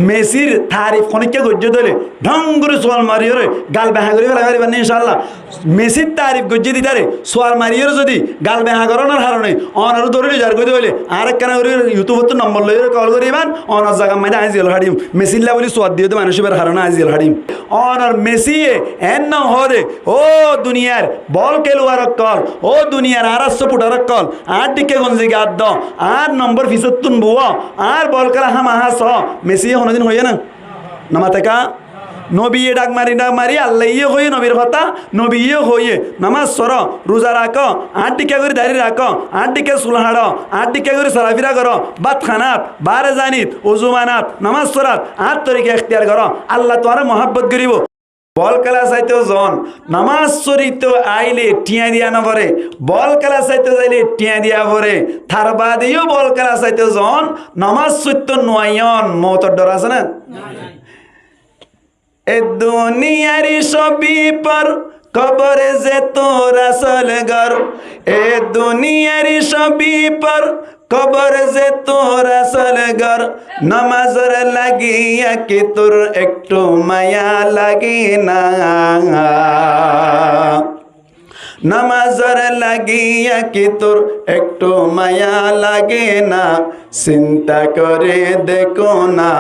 মেসির তারিফ খনিকে গজ্জে দিলে ঢং করে সোয়াল মারিয়ে গাল বেহা করে ফেলা পারিবেন ইনশাআল্লাহ মেসির তারিফ গজ্জে দিতারে সোয়াল মারিয়ে যদি গাল বেহা করানোর হারণে অনারও ধরে যার করে হইলে আরেক কেন করে ইউটিউবত তো নম্বর লই কল করিবান অনার জায়গা মাঝে আজিল হাডিম মেসিল্লা বলি সোয়াদ দিয়ে তো মানুষের হারণে আজিল হাডিম অনার মেসিয়ে এন ন হরে ও দুনিয়ার বল খেলোয়ার কল ও দুনিয়ার আর 800 ফুটার কল আর দিকে গঞ্জি গাদ দ আর নম্বর ফিসত তুন বুয়া আর বল খেলা হাম আহাস মেসি কোনোদিন হইয়া না নামাতে কা নবী ডাক মারি আল্লাহ ইয়ে হয়ে নবীর কথা নবী ইয়ে হয়ে নামাজ সর রোজা রাখ 8 টিকা করে দাঁড়িয়ে রাখ 8 টিকা চুল হাড় 8 টিকা করে চলাফেরা কর বাত খানাত বারে জানিত অজুমানাত নামাজ সরাত 8 তরিকা এখতিয়ার কর আল্লাহ তোমার মহাব্বত করিব বল খেলা চাইতেও জন নামাজ চরিতেও আইলে টিয়া দিয়া না পরে বল খেলা চাইতে যাইলে টিয়া দিয়া পরে থার বাদেও বল খেলা চাইতেও জন নামাজ চৈত্য নয়ন মৌতর ডর আছে না এ দুনিয়ারি সবই পর কবরে যে তোর আসল ঘর এ দুনিয়ারি সবই পর কবর যে তোর আসল ঘর নামাজের লাগিয়া কি তোর একটু মায়া লাগে না নামাজের লাগিয়া কি তোর একটু মায়া লাগে না চিন্তা করে দেখো না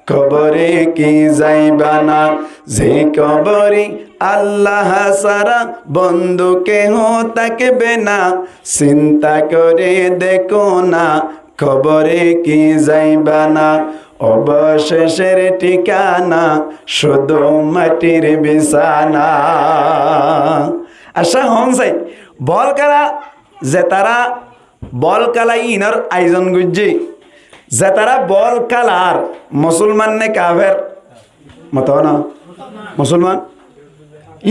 কবরে কি যাইবা না যে কবরে আল্লাহ সারা বন্ধু কেহ থাকবে না চিন্তা করে দেখো না কবরে কি যাইবা না অবশেষের ঠিকানা শুধু মাটির বিছানা আশা হন চাই বল খেলা যে তারা বল খেলা ইনার আয়োজন গুজি যে তারা বল খেলার মুসলমান নে কাফের মত না মুসলমান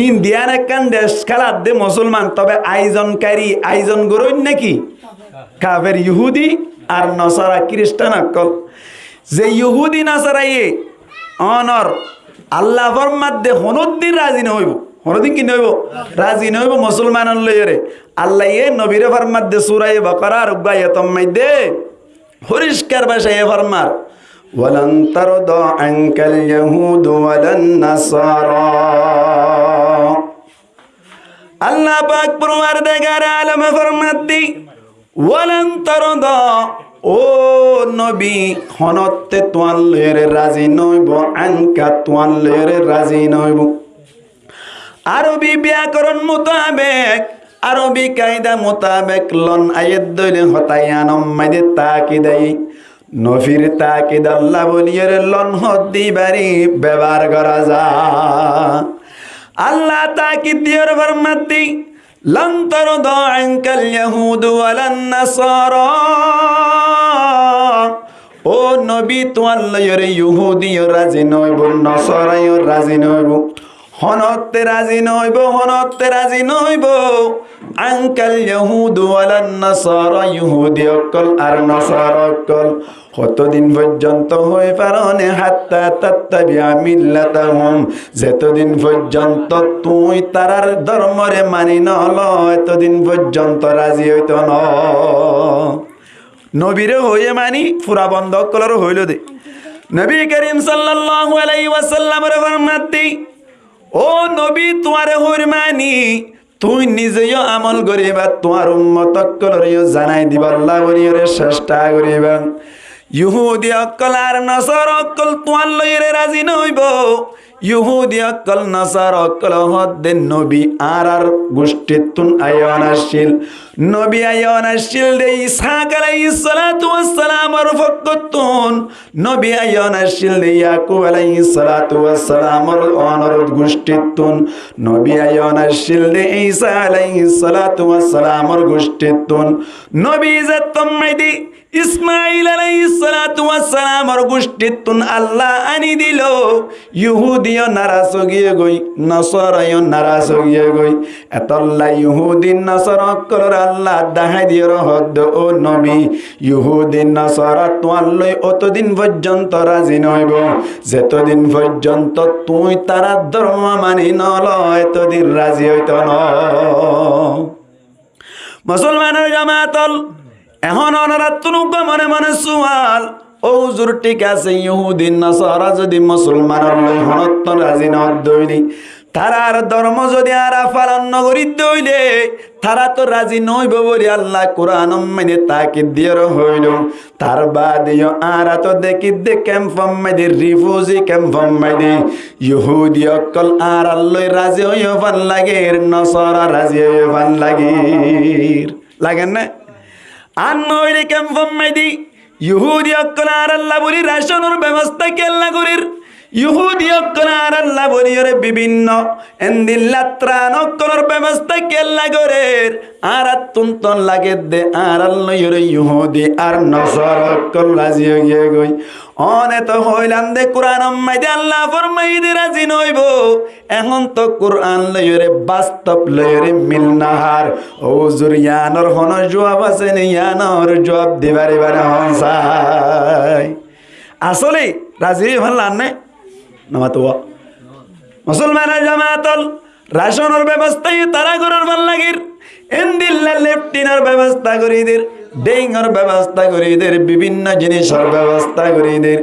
ইন্ডিয়ান একখান দেশ খেলার দে মুসলমান তবে আয়োজনকারী আয়োজন গরই নাকি কাফের ইহুদি আর নসারা খ্রিস্টান আকল যে ইহুদি নাসারাইয়ে অনর আল্লাহর মধ্যে হনদিন রাজি নহইব হনদিন কি নহইব রাজি নহইব মুসলমানন লইরে আল্লাহ এ নবীর ফরমাদ্দে সূরা বাকারা রুবায়াতম মাইদে পরিষ্কার ভাষায় ফরমার ওয়ালান তারদা আনকাল ইয়াহুদ ওয়ালান নাসারা আল্লাহ পাক পরওয়ারদিগার আলম ফরমাদ্দি ওয়ালান তারদা ও নবী হনতে তোয়াল লইরে রাজি নইব আনকা তোয়াল লইরে রাজি নইব আরবি ব্যাকরণ মোতাবেক আরবি কায়দা মোতাবেক লন আয়াত দইলে হতায়ানম মাইদে তাকিদাই নফির তাকিদ আল্লাহ বলিয়ের লন হদ্দি বাড়ি ব্যবহার করা যা আল্লাহ তাকিদ দিয়র ফরমাতি লন তারদা আনকাল ইয়াহুদ ওয়ালান নাসারা ও নবী তোয়াল লইরে ইহুদিও রাজি নইব নসারাইও রাজি নইব হনতে রাজি নইব আনকাল ইয়াহুদ ওয়ালান নাসারা ইহুদি অকল আর নাসারা অকল কতদিন পর্যন্ত হয়ে পারনে হাত্তা তাত্তাবিআ মিল্লাতাহুম যতদিন পর্যন্ত তুই তারার ধর্মরে মানি নল এতদিন পর্যন্ত রাজি হইত ন নবীরে হয়ে মানি পুরা বন্ধ কলার হইল দে নবী করিম সাল্লাল্লাহু আলাইহি ওয়াসাল্লামের ফরমাতি ও নবী তোমারে হরমানি তুই নিজেও আমল করিবা তোমার উম্মতক কলরিও জানাই দিবা আল্লাহ বলিরে চেষ্টা করিবা ইহুদি অকল আর নাসারা অকল তোমার লইরে রাজি নইব ইহুদি অকল নাসারা অকল হদ্দে নবী আর গোষ্ঠীতুন আয়ন আসিল নবী আয়ন আসিল দে ইসহাক আলাইহিস সালাতু ওয়াস সালামের ফকতুন নবী আয়ন আসিল দে ইয়াকুব আলাইহিস সালাতু ওয়াস সালামের অনর গোষ্ঠীতুন নবী আয়ন আসিল দে ঈসা আলাইহিস সালাতু ওয়াস সালামের গোষ্ঠীতুন নবী জাতম মাইদি ইসমাইল আলাইহিস সালাতু ওয়াস সালামের গোষ্ঠীতুন আল্লাহ আনি দিল ইহুদিও নারাজ হয়ে গই নাসারায়ও নারাজ হয়ে গই এতল্লা ইহুদি নাসারা কলর আল্লাহ দাহাই দিয়র হদ ও নবী ইহুদি নাসারা তোয়াল্লই অতদিন পর্যন্ত রাজি নইব যেতদিন পর্যন্ত তুই তারা ধর্ম মানি নল এতদিন রাজি হইত ন মুসলমানের জামাতল এখন অনারাত্মনুক মনে মনে সুয়াল ও হুজুর ঠিক আছে ইহুদি নাসারা যদি মুসলমানের লই হনত রাজি না দইনি তারার ধর্ম যদি আরা পালন নগরী দইলে তারা তো রাজি নইব বলি আল্লাহ কোরআন মানে তাকে দিয়র হইল তার বাদিও আরা তো দেখি দে ক্যাম্প মাইদে রিফিউজি ক্যাম্প মাইদে ইহুদি অকল আর আল্লাহ রাজি হইও ভাল লাগে নসারা রাজি হইও ভাল লাগে লাগেন না আর নইলে ক্যাম্প মাইদে ইহুদি অকল আর আল্লাহ বলি রেশনের ব্যবস্থা কেল্লা করির ইহুদি অকল আর আল্লাহ বলি ওরে বিভিন্ন এন্দিল্লাত্রান অকলের ব্যবস্থা কেল্লা করির আর তুন্তন লাগে দে আর আল্লাহ ওরে ইহুদি আর নসর অকল রাজি হইয়ে গই অনেত হইলাম দে কোরআন মাইদে আল্লাহ ফরমাইদে রাজি নইব এখন তো কোরআন লইরে বাস্তব লইরে মিল নাহার ও জুরিয়ানর হন জবাব আছে ইয়ানর জবাব দিবারে বারে হনসাই আসলে রাজি হল্লান না নামাতো মুসলমানের জামাতল রাশনের ব্যবস্থায় তারা করার ভাল লাগির এন্দিল্লা লেফটিনের ব্যবস্থা করিদের ডেঙ্গর ব্যবস্থা করিদের বিভিন্ন জিনিসের ব্যবস্থা করিদের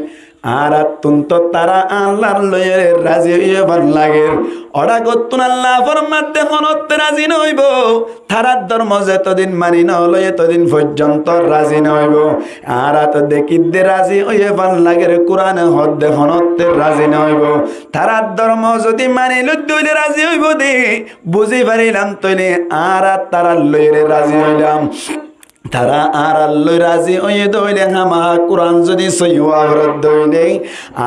আর তুন্ত তারা আল্লাহর লয়ে রাজি হইয়ে ভাল লাগে ওরা কতুন আল্লাহ ফরমাতে হনত রাজি নইব তারার ধর্ম যতদিন মানি নলয় এতদিন পর্যন্ত রাজি নইব আর তো দেখি দে রাজি হইয়ে ভাল লাগে কোরআন হদ হনত রাজি নইব তারার ধর্ম যদি মানি লইলে রাজি হইব দে বুঝি পারিলাম তইলে আর তারার লয়ে রাজি হইলাম তারা আর আল্লাহ রাজি হয়ে দইলে হামা কোরআন যদি সহিওয়ার দইলে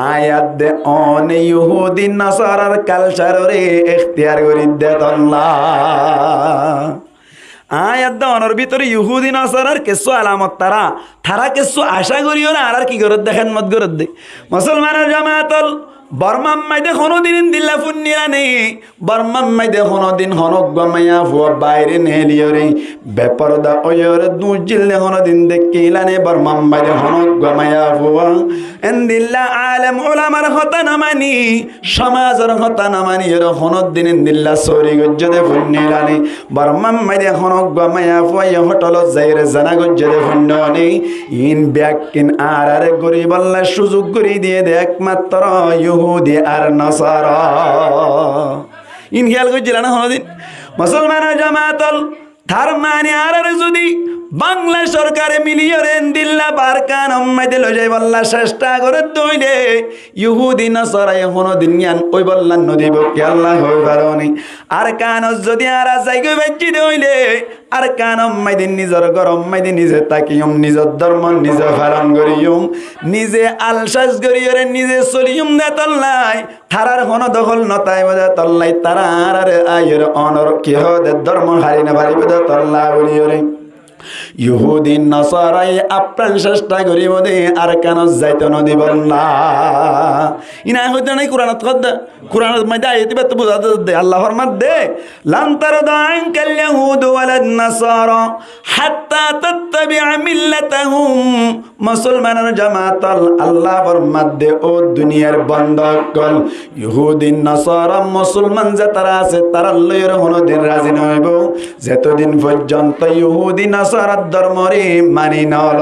আয়াত দে অন ইহুদি নাসারার কালচারে ইখতিয়ার করি দে আল্লাহ আয়াত দে অনর ভিতরে ইহুদি নাসারার কিছু আলামত তারা কিছু আশা করিও না আর কি করত দেখেন মত করত দে মুসলমানের জামাতল বর্মাম মাইদে কোনোদিন দিল্লা ফুন্নিরা নেই বর্মাম মাইদে কোনোদিন হনক গমাইয়া ফুয়া বাইরে নেলিয়রে বেপরদা ওয়রে দুজিলে কোনোদিন দেখিলানে বর্মাম মাইদে হনক গমাইয়া ফুয়া এন্দিল্লা আলেম উলামার কথা না মানি সমাজের কথা না মানি এর কোনোদিন দিল্লা সরি গজ্জদে ফুন্নিরানে বর্মাম মাইদে হনক গমাইয়া ফুয়া হটল যাইরে জানা গজ্জদে ফুন্ননে ইন ব্যাকিন আর গরিব আল্লাহ সুযোগ করে দিয়ে দে একমাত্র ইহুদি আর নাসারা ইন খেয়াল করছিল না কোনদিন মুসলমানের জামাতল তার মানে আর যদি বাংলা সরকারে মিলিয়রেন দিল্লা বারকান আম্মাইদে লই যাই বল্লা চেষ্টা করে দইলে ইহুদি নাসারা এখনো দিন জ্ঞান ওই বল্লা নদীব কি আল্লাহ হই পারনি আর কান যদি আর যাই গই বাচ্চি দইলে আর কান আম্মাইদে নিজের গরম মাইদে নিজে তাকিয়ম নিজের ধর্ম নিজে পালন করিয়ম নিজে আলসাস করিয়রে নিজে চলিয়ম দে তল্লাই থারার হন দখল নতাই বদে তল্লাই তারা আর আয়ের অনর কি হদে ধর্ম হারি না পারিব দে তল্লা বলিয়রে ইহুদি নাসারাই আপ্রাণ চেষ্টা করিব দে আর কেন যাইতে নদী বললা ইনা হইতে নাই কোরআনত কদ্দা কোরআনত মধ্যে আয়াতি বাত বুঝাতে দে আল্লাহ ফরমাত দে লান তারদা আনকাল ইয়াহুদ ওয়ালান নাসারা হাত্তা তাত্তাবিআ মিল্লাতাহুম মুসলমানের জামাতাল আল্লাহ ফরমাত দে ও দুনিয়ার বন্ধকল ইহুদি নাসারা মুসলমান যে তারা আছে তারা লয়ের হনদিন রাজি নইব যতদিন পর্যন্ত ইহুদি নাসারার ধর্মরে মানি নল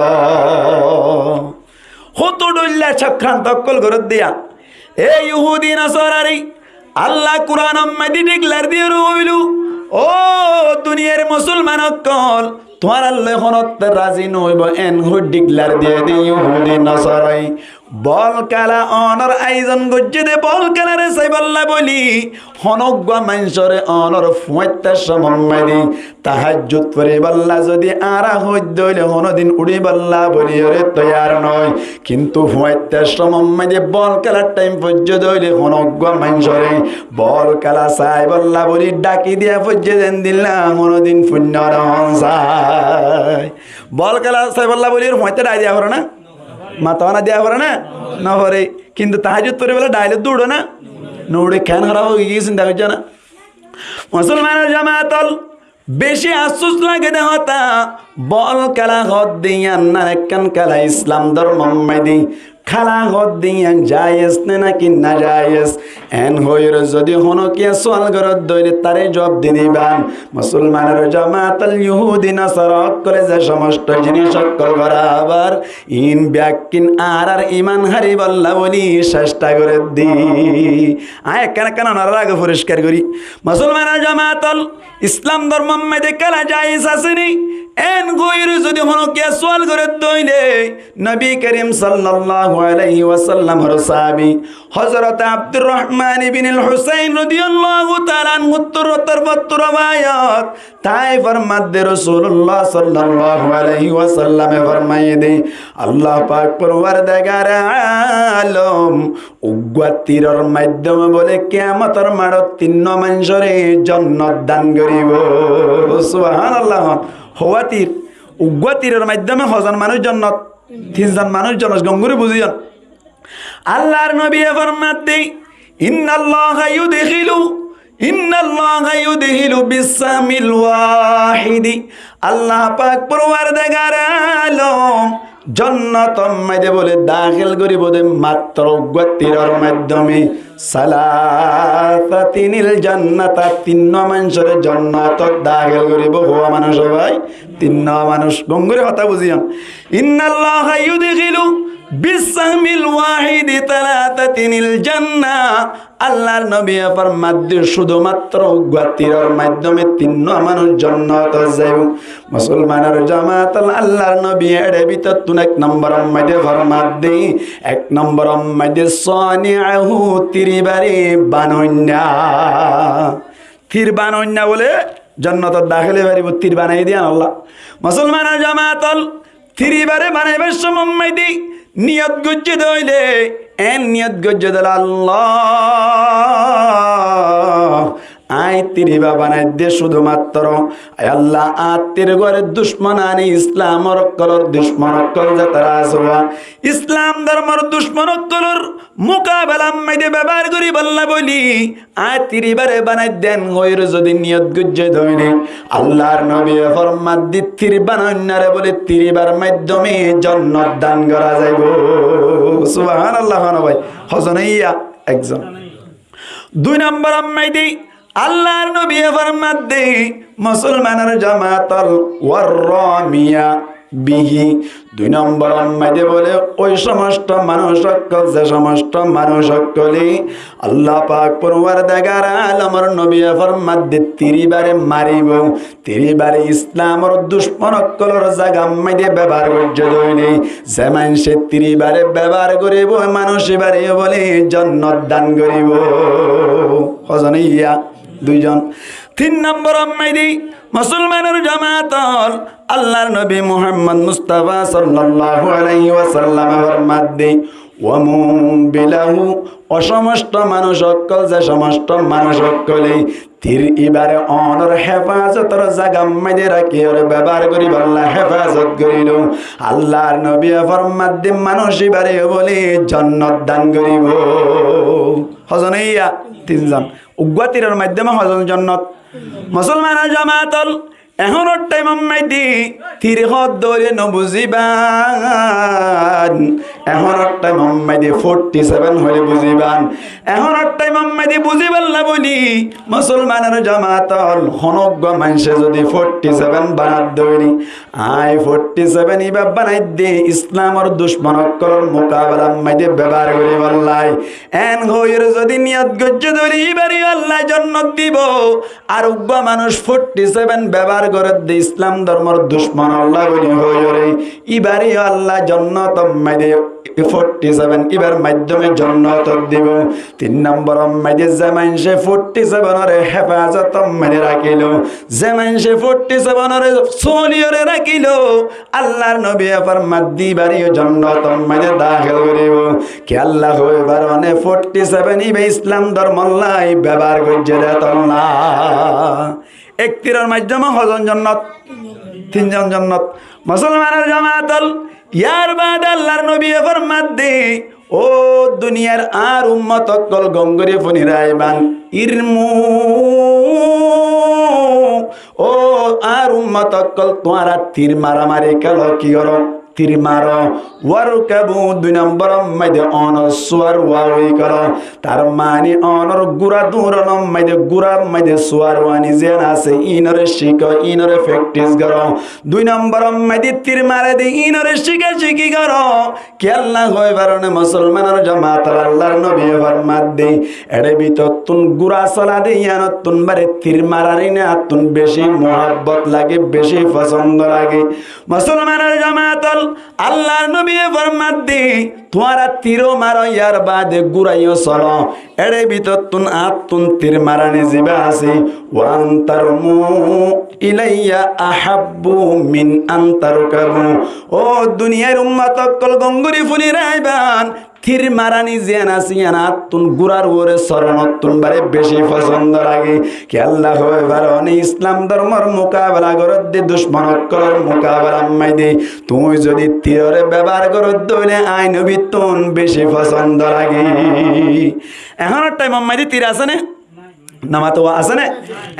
হতডুল্লা চক্রান্ত অকল করে দিয়া এ ইহুদি নাসারারি আল্লাহ কোরআন মাদি ডিক্লার দিয়ে রইলু ও দুনিয়ার মুসলমান অকল তোমার আল্লাহ হনত রাজি নইব এন হু ডিক্লার দিয়ে দি ইহুদি নাসারাই বল কালা অনর আইজন গজ্জে দে বল কালারে সাইবাল্লা বলি হনগ্বা মানসরে অনর ফুয়াইতা সমম্মাদি তাহাজ্জুদ করে বাল্লা যদি আরা হই দইলে হনদিন উড়ি বাল্লা বলি রে তৈয়ার নয় কিন্তু ফুয়াইতা সমম্মাদি বল কালার টাইম পর্য দইলে হনগ্বা মানসরে বল কালা সাইবাল্লা বলি ডাকি দিয়া পর্য দেন দিলা হনদিন পুণ্য রহসাই বল কালা সাইবাল্লা বলি ফুয়াইতা ডাই দিয়া হরে না মাতাওয়ানা দেওয়া পড়ে না না পরে কিন্তু তাহাজুদ পরে বলে ডাইলে দৌড়ো না নৌড়ে খ্যান খারাপ হয়ে গিয়ে চিন্তা করছে না মুসলমানের জামাতল বেশি আফসোস লাগে না হতা বল খেলা হদ দিয়ান না একখান খেলা ইসলাম ধর্ম মাইদি খালা হদ দিয়াং জায়েজ নে নাকি না জায়েজ এন হইর যদি হনো কে সোয়াল গরত দইলে তারে জবাব দি দিবান মুসলমানের জামাতাল ইহুদি নাসারা করে যে সমস্ত জিনিস সকল বরাবর ইন ব্যাকিন আর ইমান হারি বল্লা বলি চেষ্টা করে দি আয় কেন কেন রাগ পরিষ্কার করি মুসলমানের জামাতাল ইসলাম ধর্ম মধ্যে কালা জায়েজ আসেনি এন গইর যদি হনো কে সোয়াল গরত দইলে নবী করিম সাল্লাল্লাহু আলাইহি ওয়াসাল্লাম হর সাহাবী হযরত আব্দুর রহমান ইবনুল হুসাইন রাদিয়াল্লাহু তাআলা আনহু তরফত রওয়ায়াত তাই ফরমাতে রাসূলুল্লাহ সাল্লাল্লাহু আলাইহি ওয়াসাল্লাম ফরমায়ে দে আল্লাহ পাক পরওয়ারদিগার আলম উগ্গতিরর মাধ্যমে বলে কিয়ামতের মাঠত তিন মানুষরে জান্নাত দান করিব সুবহানাল্লাহ হওয়াতির উগ্গতিরর মাধ্যমে হজন মানুষ জান্নাত তিনজন মানুষ জান্নাত গঙ্গুরে বুঝিয়ান আল্লাহর নবী ফরমাতে ইন্নাল্লাহা ইউদখিলু বিসামিল ওয়াহিদি আল্লাহ পাক পরওয়ারদিগার আলম জান্নাতের মধ্যে বলে দাখিল করিব দে মাত্র উগ্গতিরর মাধ্যমে সালাসাতিনিল জান্নাতা তিন মানুষের জান্নাতত দাখিল করিব হওয়া মানুষ ভাই তিন মানুষ গঙ্গুরে কথা বুঝিয়ান ইন্নাল্লাহা ইউদখিলু বিসামিল ওয়াহিদি তালাতাতিনিল জান্নাহ আল্লাহর নবী ফরমাতে শুধুমাত্র উগ্গতিরর মাধ্যমে তিন মানুষ জান্নাতে যাইব মুসলমানের জামাত আল্লাহর নবী এর ভিতর তুন এক নম্বর মধ্যে ফরমাতে এক নম্বর মধ্যে সানিআহু তিরিবারে বানন্যা তীর বানন্যা বলে জান্নাতের দাখিলে পারিব তীর বানাই দিয়ান আল্লাহ মুসলমানের জামাত তিরিবারে বানাইবার সময় দি নিয়ত গজ্জে দইলে এন নিয়ত গজ্জে দল আল্লাহ আই তিরিবা বানাই দে শুধুমাত্র আয় আল্লাহ আত্মীর ঘরে দুশ্মন আনে ইসলাম অকলর দুশ্মন অকল যাতারা আসবা ইসলাম ধর্মর দুশ্মন অকলর মোকাবেলা মাইদে ব্যবহার করি বললা বলি আয় তিরিবারে বানাই দেন হইর যদি নিয়ত গজ্জে দইলে আল্লাহর নবী ফরমাত দি তির বানান্নারে বলে তিরিবার মাধ্যমে জান্নাত দান করা যাইব সুবহানাল্লাহ ভাই হজনাইয়া একজন দুই নম্বর মাইদি আল্লাহর নবী ফরমাতে মুসলমানের জামাতাল ওয়াররামিয়া বিহি দুই নম্বর মধ্যে বলে ওই সমস্ত মানুষ সকল যে সমস্ত মানুষ সকলে আল্লাহ পাক পরওয়ারদিগার আলমের নবী ফরমাতে তিরিবারে মারিব তিরিবারে ইসলামের দুশ্মন সকলের জায়গা মধ্যে ব্যবহার করতে দইনি যে মানুষে তিরিবারে ব্যবহার করিব মানুষ এবারে বলে জান্নাত দান করিব হজনাইয়া দুইজন তিন নম্বর মাইদি মুসলমানের জামাতল আল্লাহর নবী মুহাম্মদ মুস্তাফা সাল্লাল্লাহু আলাইহি ওয়াসাল্লাম ফরমাতে ওয়ামুবিলাহু অসমস্ত মানুষ সকল যে সমস্ত মানুষ সকলে তীর ইবারে অনর হেফাজতর জায়গা মধ্যে রাখি ওর ব্যবহার করি আল্লাহ হেফাজত করিল আল্লাহর নবী ফরমাতে মানুষ ইবারে বলে জান্নাত দান করিব হজনাইয়া তিনজন উগ্গতিরর মাধ্যমে হজন জান্নাত মুসলমানের জামাতল এখনোর টাইম মাইদি তীর হদ ধরে নবুঝিবান এখনোর টাইম মাইদি 47 হলে বুঝিবান এখনোর টাইম মাইদি বুঝিবান না বলি মুসলমানের জামাতল হনজ্ঞ মানুষে যদি 47 বানাত দইনি আই 47 ইবা বানাই দে ইসলামের দুশ্মনকর মোকাবেলা মাইদি ব্যবহার করি বললাই এন হইর যদি নিয়ত গজ্জ ধরি বাড়ি আল্লাহ জান্নাত দিব আর উগ্র মানুষ 47 ব্যবহার করে দে ইসলাম ধর্মের দুশ্মন আল্লাহ বলি হইরে ইবারে আল্লাহ জান্নাত মাইদে 47 ইবার মাধ্যমে জান্নাত দিব তিন নম্বর মাইদে জামান সে 47 রে হেফাজত মাইদে রাখিল জামান সে 47 রে সোলিয়রে রাখিল আল্লাহর নবী ফরমাত দিবারে জান্নাত মাইদে দাখিল করিব কি আল্লাহ হইবার মানে 47 ইবে ইসলাম ধর্ম আল্লাহ ব্যবহার করছে দেতনা এক তীরের মাধ্যমে হজন জান্নাত তিনজন জান্নাত মুসলমানের জামাতল ইয়ার বাদ আল্লাহর নবী ফরমাতে ও দুনিয়ার আর উম্মত কল গঙ্গরে ফনিরাইবান ইরমু ও আর উম্মত কল তোমারা তীর মারামারি কালো কি করো তীর মারো ওয়ারকাবু 2 নম্বর মধ্যে অনর সুয়ার ওয়াই করো তার মানে অনর গুড়া দূরন মধ্যে গুড়ার মধ্যে সুয়ার ওয়ানি যেন আছে ইনরে শিখো ইনরে প্র্যাকটিস করো 2 নম্বর মধ্যে তীর মারে দি ইনরে শিখে শিখি করো কেল্লা হয় বারণে মুসলমানের জামাত আল্লাহর নবী ফরমাত দেই এড়ে ভিতর তুন গুড়া সলা দেয়ান তুন বারে তীর মারারি না তুন বেশি মোহাব্বত লাগে বেশি পছন্দ লাগে মুসলমানের জামাত আল্লাহর নবী ফরমাত দেই তোমারা তীর মারো ইয়ার বাদে গুড়াইও চলো এড়ে ভিতর তুন তুন তীর মারানি জিবা আছে ওয়ান্তারমু ইলাইয়া আহাব্বু মিন আনতারকাবু ও দুনিয়ার উম্মত কল গঙ্গুরি ফুলি রাইবান তীর মারানি জিয়ান আসিয়ান তুন গুড়ার ওরে শরণতুন বারে বেশি পছন্দ লাগে কি আল্লাহ হয় বারণে ইসলাম ধর্মর মোকাবেলা করত দে দুশ্মনকর মোকাবেলা মাই দে তুই যদি তীরে ব্যবহার করত দইলে আইন বিতুন বেশি পছন্দ লাগে এখন টাইম মাই দে তীর আছে না নামাতো আছে না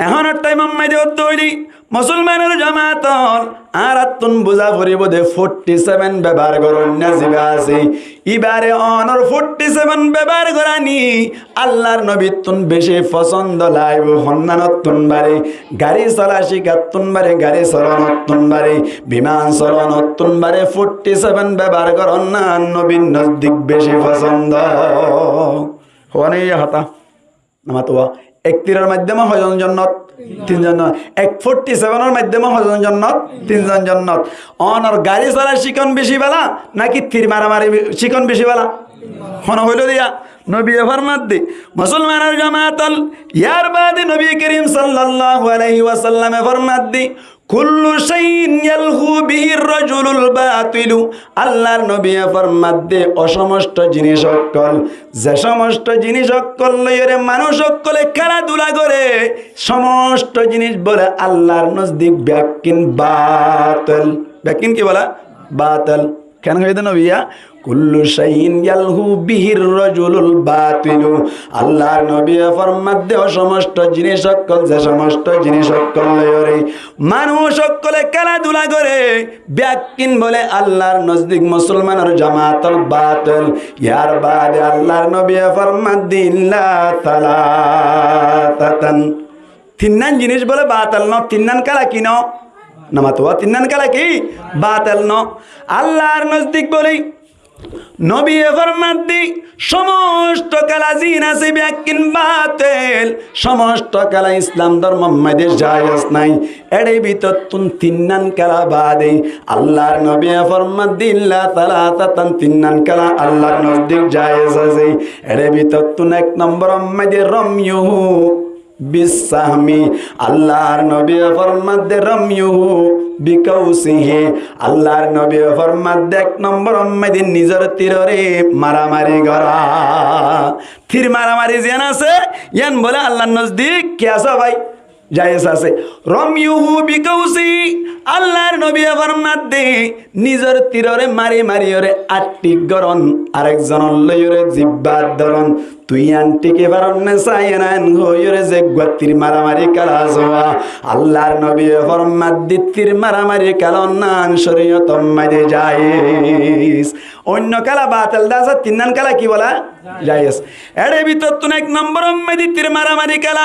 এখন টাইম মাই দে দইলি মুসলমানের জামাত আর তুন বুঝা পড়িব দে 47 ব্যবহার করন না জিবা আছে ইবারে অনর 47 ব্যবহার করানি আল্লাহর নবী তুন বেশি পছন্দ লাইব হন্নানত তুন বারে গাড়ি চলা শিখাত তুন বারে গাড়ি চলানত তুন বারে বিমান চলানত তুন বারে 47 ব্যবহার করন না নবীর নজদিক বেশি পছন্দ হওয়ানি হতা নামাতোয়া এক তীরের মাধ্যমে হজন জন্নত 3 জন 47 মাধ্যমে হজন জন্নত 3 জন জন্নত অনর গাড়ি চলা শিখন বেশি বালা নাকি তীর মারামারি শিখন বেশি বালা হন হইল দিয়া নবী ফরমাত দে মুসলমানের জামাতাল ইয়ার বাদে নবী করিম সাল্লাল্লাহু আলাইহি ওয়াসাল্লাম ফরমাত দে কুল্লু শাইইন ইয়ালহু বিহির রাজুলুল বাতিলু আল্লাহর নবী ফরমাত দে অসমস্ত জিনিস সকল যে সমস্ত জিনিস সকল লইরে মানুষ সকলে খেলাধুলা করে সমস্ত জিনিস বলে আল্লাহর নজদিক ব্যাকিন বাতিল ব্যাকিন কি বলা বাতিল কেন কইতে নবিয়া কুল্লু শাইইন ইয়ালহু বিহির রাজুলুল বাতিলু আল্লাহর নবী ফরমাত দে সমস্ত জিনিস সকল যে সমস্ত জিনিস সকল লইরে মানুষ সকলে খেলাধুলা করে ব্যাকিন বলে আল্লাহর নজদিক মুসলমানের জামাতুল বাতিল ইয়ার বাদে আল্লাহর নবী ফরমাত দিল্লা তালাতাতান তিননান জিনিস বলে বাতিল ন তিননান কালা কি ন নামাতোয়া তিননান কালা কি বাতিল ন আল্লাহর নজদিক বলি নবী ফরমাত দি সমস্ত কালা জিন আছে ব্যাকিন বাতিল সমস্ত কালা ইসলাম ধর্ম মধ্যে জায়েজ নাই এড়ে ভিতর তুন তিননান কালা বাদে আল্লাহর নবী ফরমাত দিল্লা তালাতাতান তিননান কালা আল্লাহর নজদিক জায়েজ আছে এড়ে ভিতর তুন 1 নম্বর মধ্যে রমিয়ু বিসাহমি আল্লাহর নবী ফরমাত দে রমিয়ু বিকাউসিহি আল্লাহর নবী ফরমাত দে 1 নম্বর মধ্যে নিজের তীরে মারামারি করা তীর মারামারি যেন আছে ইয়ান বলে আল্লাহর নজদিক কি আছে ভাই জায়েজ আছে রমিয়ু বিকাউসি আল্লাহর নবী ফরমাত দে নিজের তীরে মারি মারি ওরে আট্টিক গরন আরেকজনের লইরে জিব্বার ধরন তুই আন্টিকে পারনে চাইনান হইরে যে গতির মারামারি কালা জোয়া আল্লাহর নবী ফরমাত দিতির মারামারি কালন নান শরীয়ত মাঝে জায়েজ অন্য কালা বাতিল দাসা তিননান কালা কি বলা জায়েজ এর ভিতর তুন 1 নম্বর মধ্যে তীর মারামারি কালা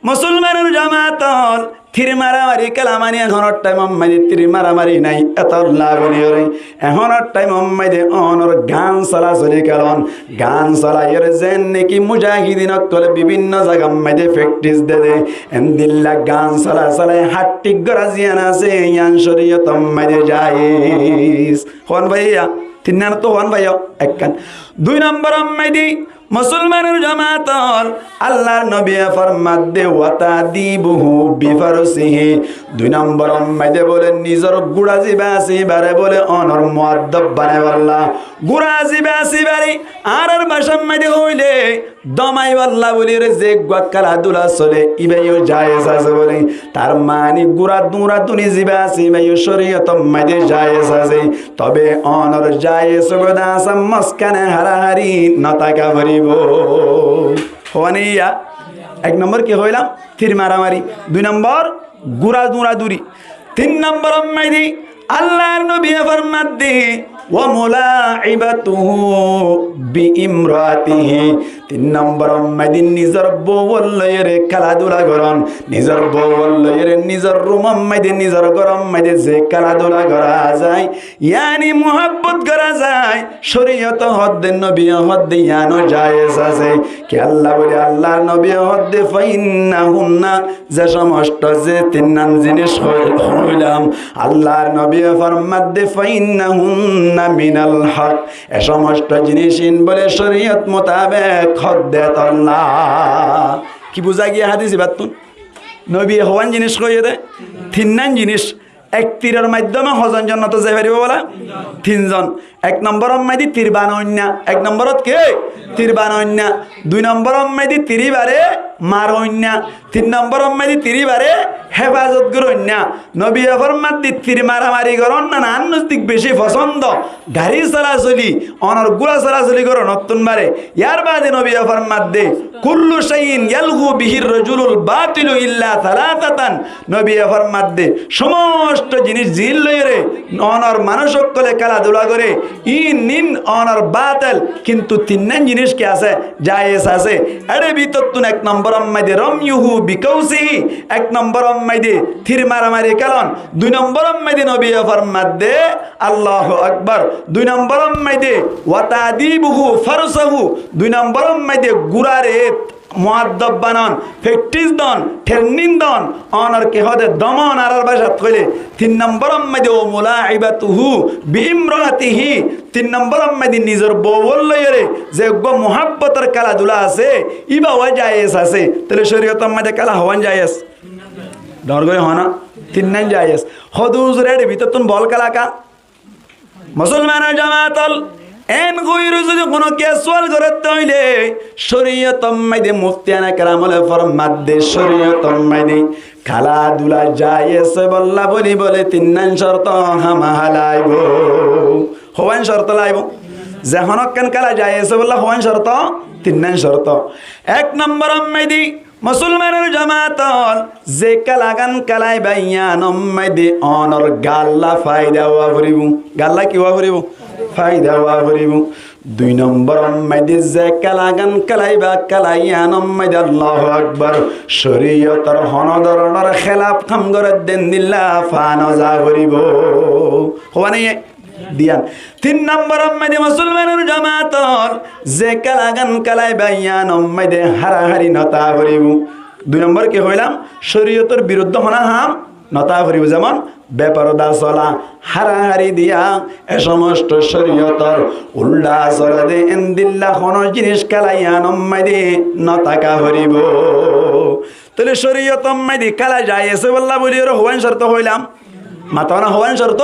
মুসলমানের জামাতল তীর মারামারি কালা মানে এখনর টাইম মধ্যে তীর মারামারি নাই এত লাভ নিয়রে এখনর টাইম মধ্যে অনর গান চলা চলি কারণ গান চলাইয়ের যেন নাকি মুজাহিদিন কলে বিভিন্ন জায়গা মধ্যে প্র্যাকটিস দে এন্দিল্লা গান চলা চলাই হাট্টিক গরাজিয়ান আছে ইয়ান শরীয়ত মধ্যে জায়েজ হন ভাইয়া তিননান তো হন ভাইয়া একখান 2 নম্বর মধ্যে মুসলমানের জামাতল আল্লাহর নবী ফরমাত দে ওয়াতাদিবুহু বিফারসিহি 2 নম্বর মধ্যে বলে নিজর গুড়া জিবা আছে বারে বলে অনর মুআদ্দাব বানায় আল্লাহ গুড়া জিবা আছে বারে আর ভাষা মধ্যে হইলে দমাই আল্লাহ বলি রে যে গাকালা দুলা চলে ইবাইও জায়েজ আছে বলে তার মানে গুড়া দুরা দুনি জিবা আছে ইবাইও শরীয়ত মধ্যে জায়েজ আছে তবে অনর জায়েজ গদা সমস্কানে হারাহারি নতাকা ভরি হওয়ানিয়া 1 নম্বর কি হইলাম তীর মারামারি 2 নম্বর গুড়া দুরা দুরি 3 নম্বর মেদি আল্লাহর নবী ফরমাত দে ওয়া মুলাইবাতুহু বিইমরাতিহি 3 নম্বর মাদিন নিজর বউল লয়রে খেলাধুলা করন নিজর বউল লয়রে নিজর রুম মাদিন নিজর গরম মাদিন যে খেলাধুলা করা যায় ইয়ানি মোহাব্বত করা যায় শরীয়ত হদ্দে নবী হদ্দে ইয়ানো জায়েজ আছে কি আল্লাহ বলে আল্লাহর নবী হদ্দে ফাইন্নাহুন্না যে সমস্ত যে 3 নাম জিনিস হইলাম আল্লাহর নবী ফরমাত দে ফাইন্নাহুন্না মিনাল হক এ সমস্ত জিনিস বলে শরীয়ত মোতাবেক হদ্দেত আল্লাহ কি বুঝা গিয়া হাদিসে বাতুন নবী হওয়ান জিনিস কইয়ে দে 3 নাম জিনিস এক তীরের মাধ্যমে হজন জান্নাতে যাই পারিব বলা 3 জন 1 নম্বর মাইদি তীর বানন্যা 1 নম্বরত কে তীর বানন্যা 2 নম্বর মাইদি তীরিবারে মারন্যা 3 নম্বর মাইদি তীরিবারে হেফাজত করন্যা নবী ফরমাত দি তীর মারামারি করন না আন্নস্তিক বেশি পছন্দ গাড়ি চলাচলি অনর গুলা চলাচলি করন নতুন বারে ইয়ার বাদে নবী ফরমাত দে কুল্লু শাইইন ইয়ালগু বিহির রাজুলুল বাতিলু ইল্লা সালাতাতান নবী ফরমাত দে সমস্ত জিনিস জিল লইরে অনর মানুষ সকলে খেলাধুলা করে নিন অনর বাতিল কিন্তু 3 নাম জিনিস কি আছে জায়েজ আছে আরে ভিতর তুন 1 নম্বর মাইদে রময়ুহু বিকাউসিহি 1 নম্বর মাইদে তীর মারামারি কালন 2 নম্বর মাইদে নবী ফরমাত দে আল্লাহু আকবার 2 নম্বর মাইদে ওয়াতাদিবুহু ফারসাহু 2 নম্বর মাইদে গুরারে মুআদ্দাব বানান প্র্যাকটিস দন ট্রেনিং দন অনার কে হদে দমন আর ভাষাত কইলে 3 নম্বর মাইদে ও মুলাইবাতুহু বিইমরাতিহি 3 নম্বর মাইদে নিজের বউল লইরে যে গো মুহাব্বতের খেলাধুলা আছে ইবা ওয়া জায়েজ আছে তাহলে শরীয়তের মাইদে খেলা হওয়ান জায়েজ ডর গয় হনা 3 নাম জায়েজ হদুজুর এর ভিতর তুন বল খেলা কা মুসলমানের জামাতল এন গইরু যদি কোনো কেসওয়াল করতে হইলে শরীয়তম মাইদে মুফতিয়ানা কেরামলে ফরমাত দে শরীয়তম মাইদে খেলাধুলা জায়েজ বল্লা বলি বলে 3 নাম শর্ত হামা হালাইব হওয়ান শর্ত লাইব যখন কেন খেলা জায়েজ বল্লা হওয়ান শর্ত 3 নাম শর্ত 1 নম্বর মাইদি মুসলমানের জামাতল যে কালাগান কালাই বাইয়া নম্মাইদে অনর গাল্লা ফায়দা ওয়া ভরিব গাল্লা কি ওয়া ভরিব ফায়দা ওয়া ভরিব 2 নম্বর মাইদে যে কালাগান কালাইবা কালাইয়া নম্মাইদে আল্লাহু আকবার শরীয়তর হন ধরনের খেলাফ কাম করে দেন দিল্লা ফানো যা ভরিব হওয়ানে দিয়ান 3 নম্বর মাইদে মুসলমানের জামাতল যে কালাগান কালাই বাইয়া নম্মাইদে হারাহারি নতা ভরিব 2 নম্বর কি হইলাম শরীয়তের বিরুদ্ধে হনা হাম নতা ভরিব যেমন বেপরদা চলা হারাহারি দিয়া এ সমস্ত শরীয়তর উল্টা চলা দে এন্দিল্লা কোন জিনিস কালাইয়া নম্মাইদে নতাকা ভরিব তাহলে শরীয়তম মাইদে কালা যায় এসে বললা বলি ওর হওয়ান শর্ত হইলাম মাতানা হওয়ান শর্ত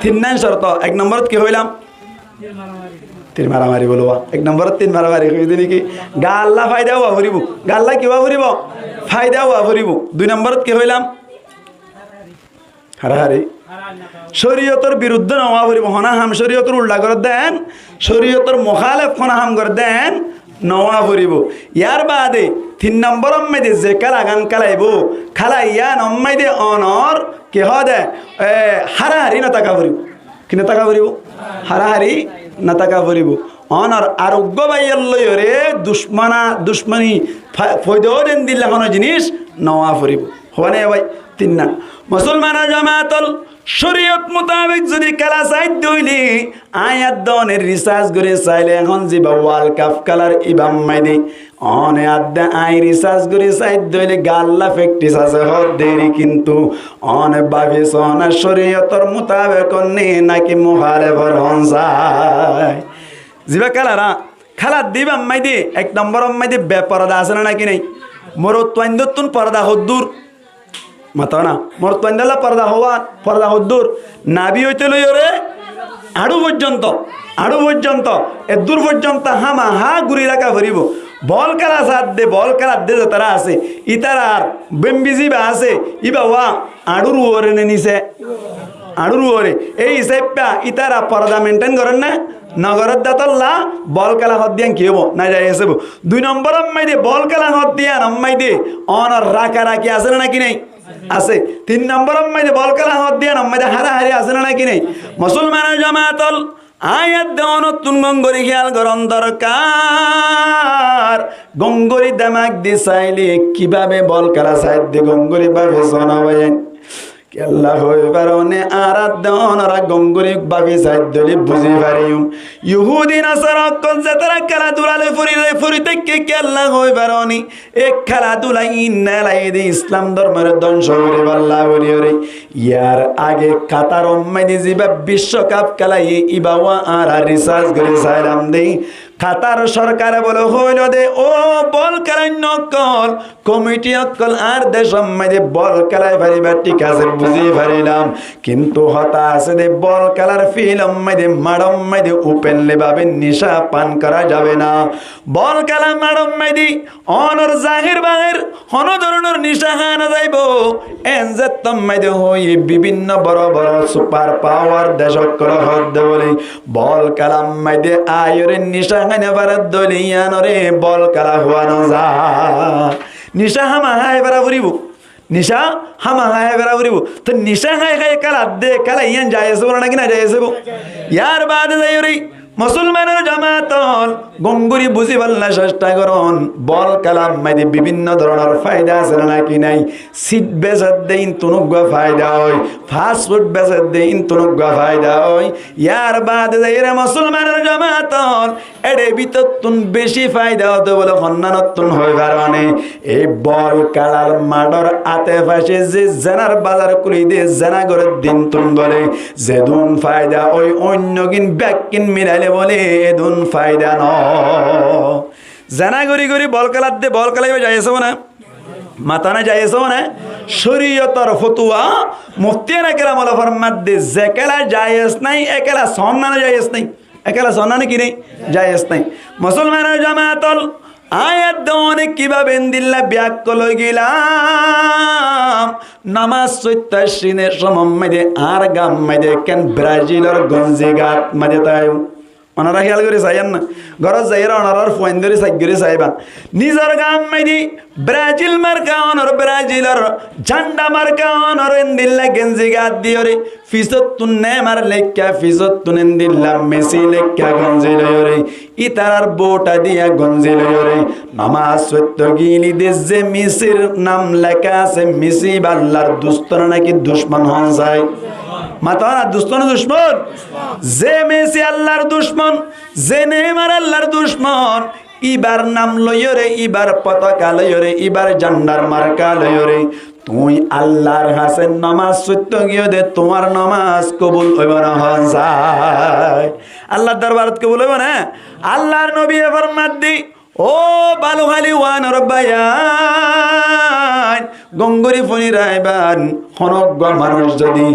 3 নাম শর্ত 1 নম্বরত কি হইলাম তীর মারামারি বলবা 1 নম্বরত 3 মারামারি কই দিনি কি গাল্লা ফায়দা হওয়া ভরিব গাল্লা কি হওয়া ভরিব ফায়দা হওয়া ভরিব 2 নম্বরত কি হইলাম হারাহারি শরীয়তের বিরুদ্ধে নওয়া ভরিব হনা হাম শরীয়তের উল্টা করে দেন শরীয়তের মুখালেফ হনা হাম করে দেন নওয়া ভরিব ইয়ার বাদে 3 নম্বর মাইদে যে কালাগান কালাইব খালাইয়া নম্মাইদে অনর কে হদে হারাহারি নতাকা ভরিব কি নতাকা ভরিব হারাহারি নতাকা ভরিব অনর আরোগ্য বাইয়াল লয়রে দুশ্মনী ফয়দাও দেন দিল্লা কোনো জিনিস নওয়া ভরিব হওয়ানে ভাই 3 না মুসলমানের জামাতল শরীয়ত মোতাবেক যদি খেলা চাইতে হইলে আয়াত দনের রিসার্চ করে চাইলে এখন যে ওয়ার্ল্ড কাপ খেলার ইবাম মাইদে অনে আদা আই রিসার্চ করে চাইতে হইলে গাল্লা প্র্যাকটিস আছে হদ দেরি কিন্তু অনে ভাবি সনা শরীয়তর মোতাবেক নে নাকি মুখালেফর হন যায় জিবা খেলারা খেলা দিবাম মাইদে 1 নম্বর মাইদে বেপরদা আছে না নাকি নাই মোর তোয়াইন্দতুন পর্দা হদ্দুর মাতানা মোর তোয়াইন্দলা পর্দা হদ্দুর নাবি হইতে লইরে আড়ু পর্যন্ত এ দূর পর্যন্ত হামা হা ঘুরি রাখা ভরিব বল খেলা দে যে তারা আছে ইতারার বেম্বিজি বা আছে ইবা ওয়া আড়ুর ওরে নিছে আড়ুর ওরে এই হিসাবটা ইতারা পর্দা মেনটেন করেন না নগরের দাতল্লা বল খেলা হদ দিয়ান কি হবো না যাই আসব 2 নম্বর আম্মাই দে বল খেলা হদ দিয়ান আম্মাই দে অনর রাখা রাখি আছে নাকি নাই আছে। 3 নম্বর মধ্যে বল খেলা হত দিয়া মধ্যে হারাহারি আছে না নাকি নেই? মুসলমানের জামাতল আয়াত দেওয়া নতুন গঙ্গরি খেয়াল করন দরকার। গঙ্গরি দামাক দি চাইলে কিভাবে বল খেলা সাইড দি গঙ্গরি ভাবে শোনাবেন কেল্লা হয়ে পারনে আরাত দেওয়ানরা গঙ্গরি ভাবে সাইড দলি বুঝি পারিম ইহুদি নাসারা কোন যে তারা খেলাধুলালে ফুরিতে কে কেল্লা হয়ে পারনি এক খেলাধুলা ইন্নালাই দি ইসলাম ধর্মের ধ্বংস করে পাল্লা বলিওরে। ইয়ার আগে কাতার উম্মাইদি জিবা বিশ্বকাপ খেলাই ইবাওয়া আর রিসার্চ করে চাইলাম দেই কাতার সরকার বলে হইল দে ও বল খেলাই নকল কমিটি অকল আর দেশ মধ্যে বল খেলায় পারিবা ঠিক আছে বুঝি পারিলাম, কিন্তু হতাশ দে বল খেলার ফিল্ম মধ্যে মাডম মধ্যে ওপেনলি ভাবে নিশা পান করা যাবে না। বল খেলা মাডম মধ্যে অনর জাহির বাহির হন ধরনের নিশা হানা যাইব এনজেত মধ্যে হই বিভিন্ন বড় বড় সুপার পাওয়ার দেশকর হদ বলে বল খেলা মধ্যে আয়রে নিশা হানা বারাত দলিয়ানরে বল খেলা হওয়ানো যা নিশা হামা হাই বারা ফুরিব নিশা হামা হাই বেড়া ফুরিব তো নিশা হাই খাই কালা দে কালা ইয়ান যায় এসে বলো নাকি না যায় এসে ইয়ার বাদে যাই রে মুসলমানের জামাতল গঙ্গুরি বুঝি পাল্লা চেষ্টা করুন বল কালাম মাইদি বিভিন্ন ধরনের ফায়দা আছে নাকি নাই। সিট বেচার দেইন তুনুগা ফায়দা হয়, ফাস্ট ফুড বেচার দেইন তুনুগা ফায়দা হয়। ইয়ার বাদে যাই রে মুসলমানের জামাতল এডে ভিতর তুন বেশি ফায়দা হতে বলে হন্নানতুন হয় কারণে এই বল কালার মাডর আতে ফাঁসে যে জেনার বাজার কুলি দিয়ে জেনা করে দিন তুন বলে যে দুন ফায়দা ওই অন্য কিন ব্যাগ কিন মিলাইলে বলে এদুন ফায়দা ন জেনা গড়ি গড়ি বল খেলার দে বল খেলাইবে যাইছো না মাথা না যাইছো না শরীয়তর ফতুয়া মুফতিয়ানা কেরাম আল ফরমাত দে যে খেলা জায়েজ নাই একেলা সন্নান জায়েজ নাই একেলা সন্নান কি নেই জায়েজ নাই। মুসলমানের জামাতল আয়াত দনে কিভাবে দিল্লা ব্যাকল গেলাম নামাজ সত্যাসিনের সময় আর গাম মাইদে কেন ব্রাজিলের গঞ্জি গাত মাঝে তাই ওনারা খেয়াল করে চাইন না ঘরত যাইরা ওনার ফোন ধরে সাইগরে চাইবা নিজের গাম মাইদি ব্রাজিল মার্কা অনর ব্রাজিলের ঝান্ডা মার্কা অনর দিল্লা গেঞ্জি গাত দিয়রে ফিসত তুনে মার লেখা ফিসত তুনেন দিল্লা মেসি লেখা গঞ্জি লয়রে ইতারার বোটা দিয়া গঞ্জি লয়রে নামাজ সত্য গিলি দেশ যে মিসির নাম লেখা আছে মিসি বাল্লার দুস্তর নাকি দুশ্মন হন যায় মাতা দুশ্মন দুশ্মন যে মেসি আল্লাহর দুশ্মন যে নেইমার আল্লাহর দুশ্মন ইবার নাম লয়রে ইবার পতাকা লয়রে ইবার জান্ডার মার্কা লয়রে তুই আল্লাহর হাসেন নামাজ সত্য গিয়ে দে তোমার নামাজ কবুল হইব না যায় আল্লাহর দরবারত কবুল হইব না। আল্লাহর নবী ফরমাত দি ও বালুখালি ওয়ান রব্বায়ান গঙ্গরি ফনি রাইবান অনজ্ঞ মানুষ যদি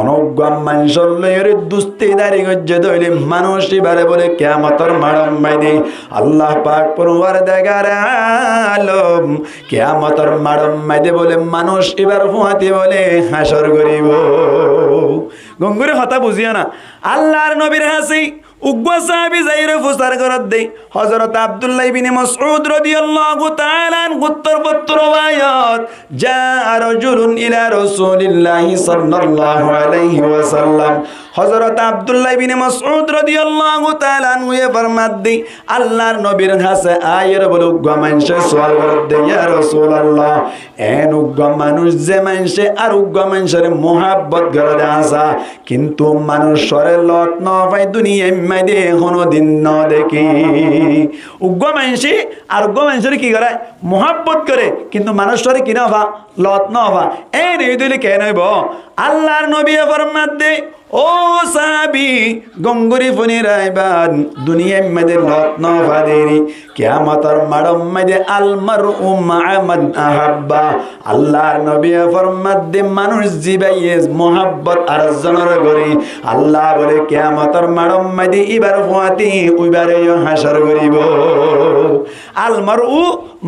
অনজ্ঞ মানুষের লয়ের দুস্তি দাঁড়ি গজ্জে ধইলে মানুষ এবারে বলে কিয়ামতের মাড়ম মাইদে আল্লাহ পাক পরওয়ার দেগার আলম কিয়ামতের মাড়ম মাইদে বলে মানুষ এবার ফুয়াতে বলে হাসর করিব। গঙ্গরি কথা বুঝিও না আল্লাহর নবীর হাসি উগ্র সাহাবী যাইরে ফুসার করত দেই হযরত আব্দুল্লাহ ইবনে মাসউদ রাদিয়াল্লাহু তাআলা উত্তর পত্র আয়াত জা রাজুলুন ইলা রাসূলিল্লাহি সাল্লাল্লাহু আলাইহি ওয়াসাল্লাম হযরত আব্দুল্লাহ ইবনে মাসউদ রাদিয়াল্লাহু তাআলা নুয়ে ফরমাত দেই আল্লাহর নবীর কাছে আয়ের বলে উগ্র মানুষে সওয়াল করত দেই ইয়া রাসূলুল্লাহ এন উগ্র মানুষ যে মানুষে আর উগ্র মানুষের মোহাব্বত করে আসা কিন্তু মানুষের লত ন পাই দুনিয়া মাইদে কোনো দিন ন দেখি উগ্র মানুষে আর উগ্র মানুষের কি করে মোহাব্বত করে কিন্তু মানুষের কি না হবা লত ন হবা এই নেই দিলে কেন হইব। আল্লাহর নবী ফরমাত দে ও সাহাবী গঙ্গুরি ফনি রাইবান দুনিয়া মধ্যে লত ন ফাদেরি কিয়ামতের মাড়ম মধ্যে আল মারউ মা মান আহাব্বা আল্লাহর নবী ফরমাত দে মানুষ জিবাইয়ে মোহাব্বত আর জনর করি আল্লাহ বলে কিয়ামতের মাড়ম মধ্যে ইবার ফুয়াতি উইবারে হাসর করিব। আল মারউ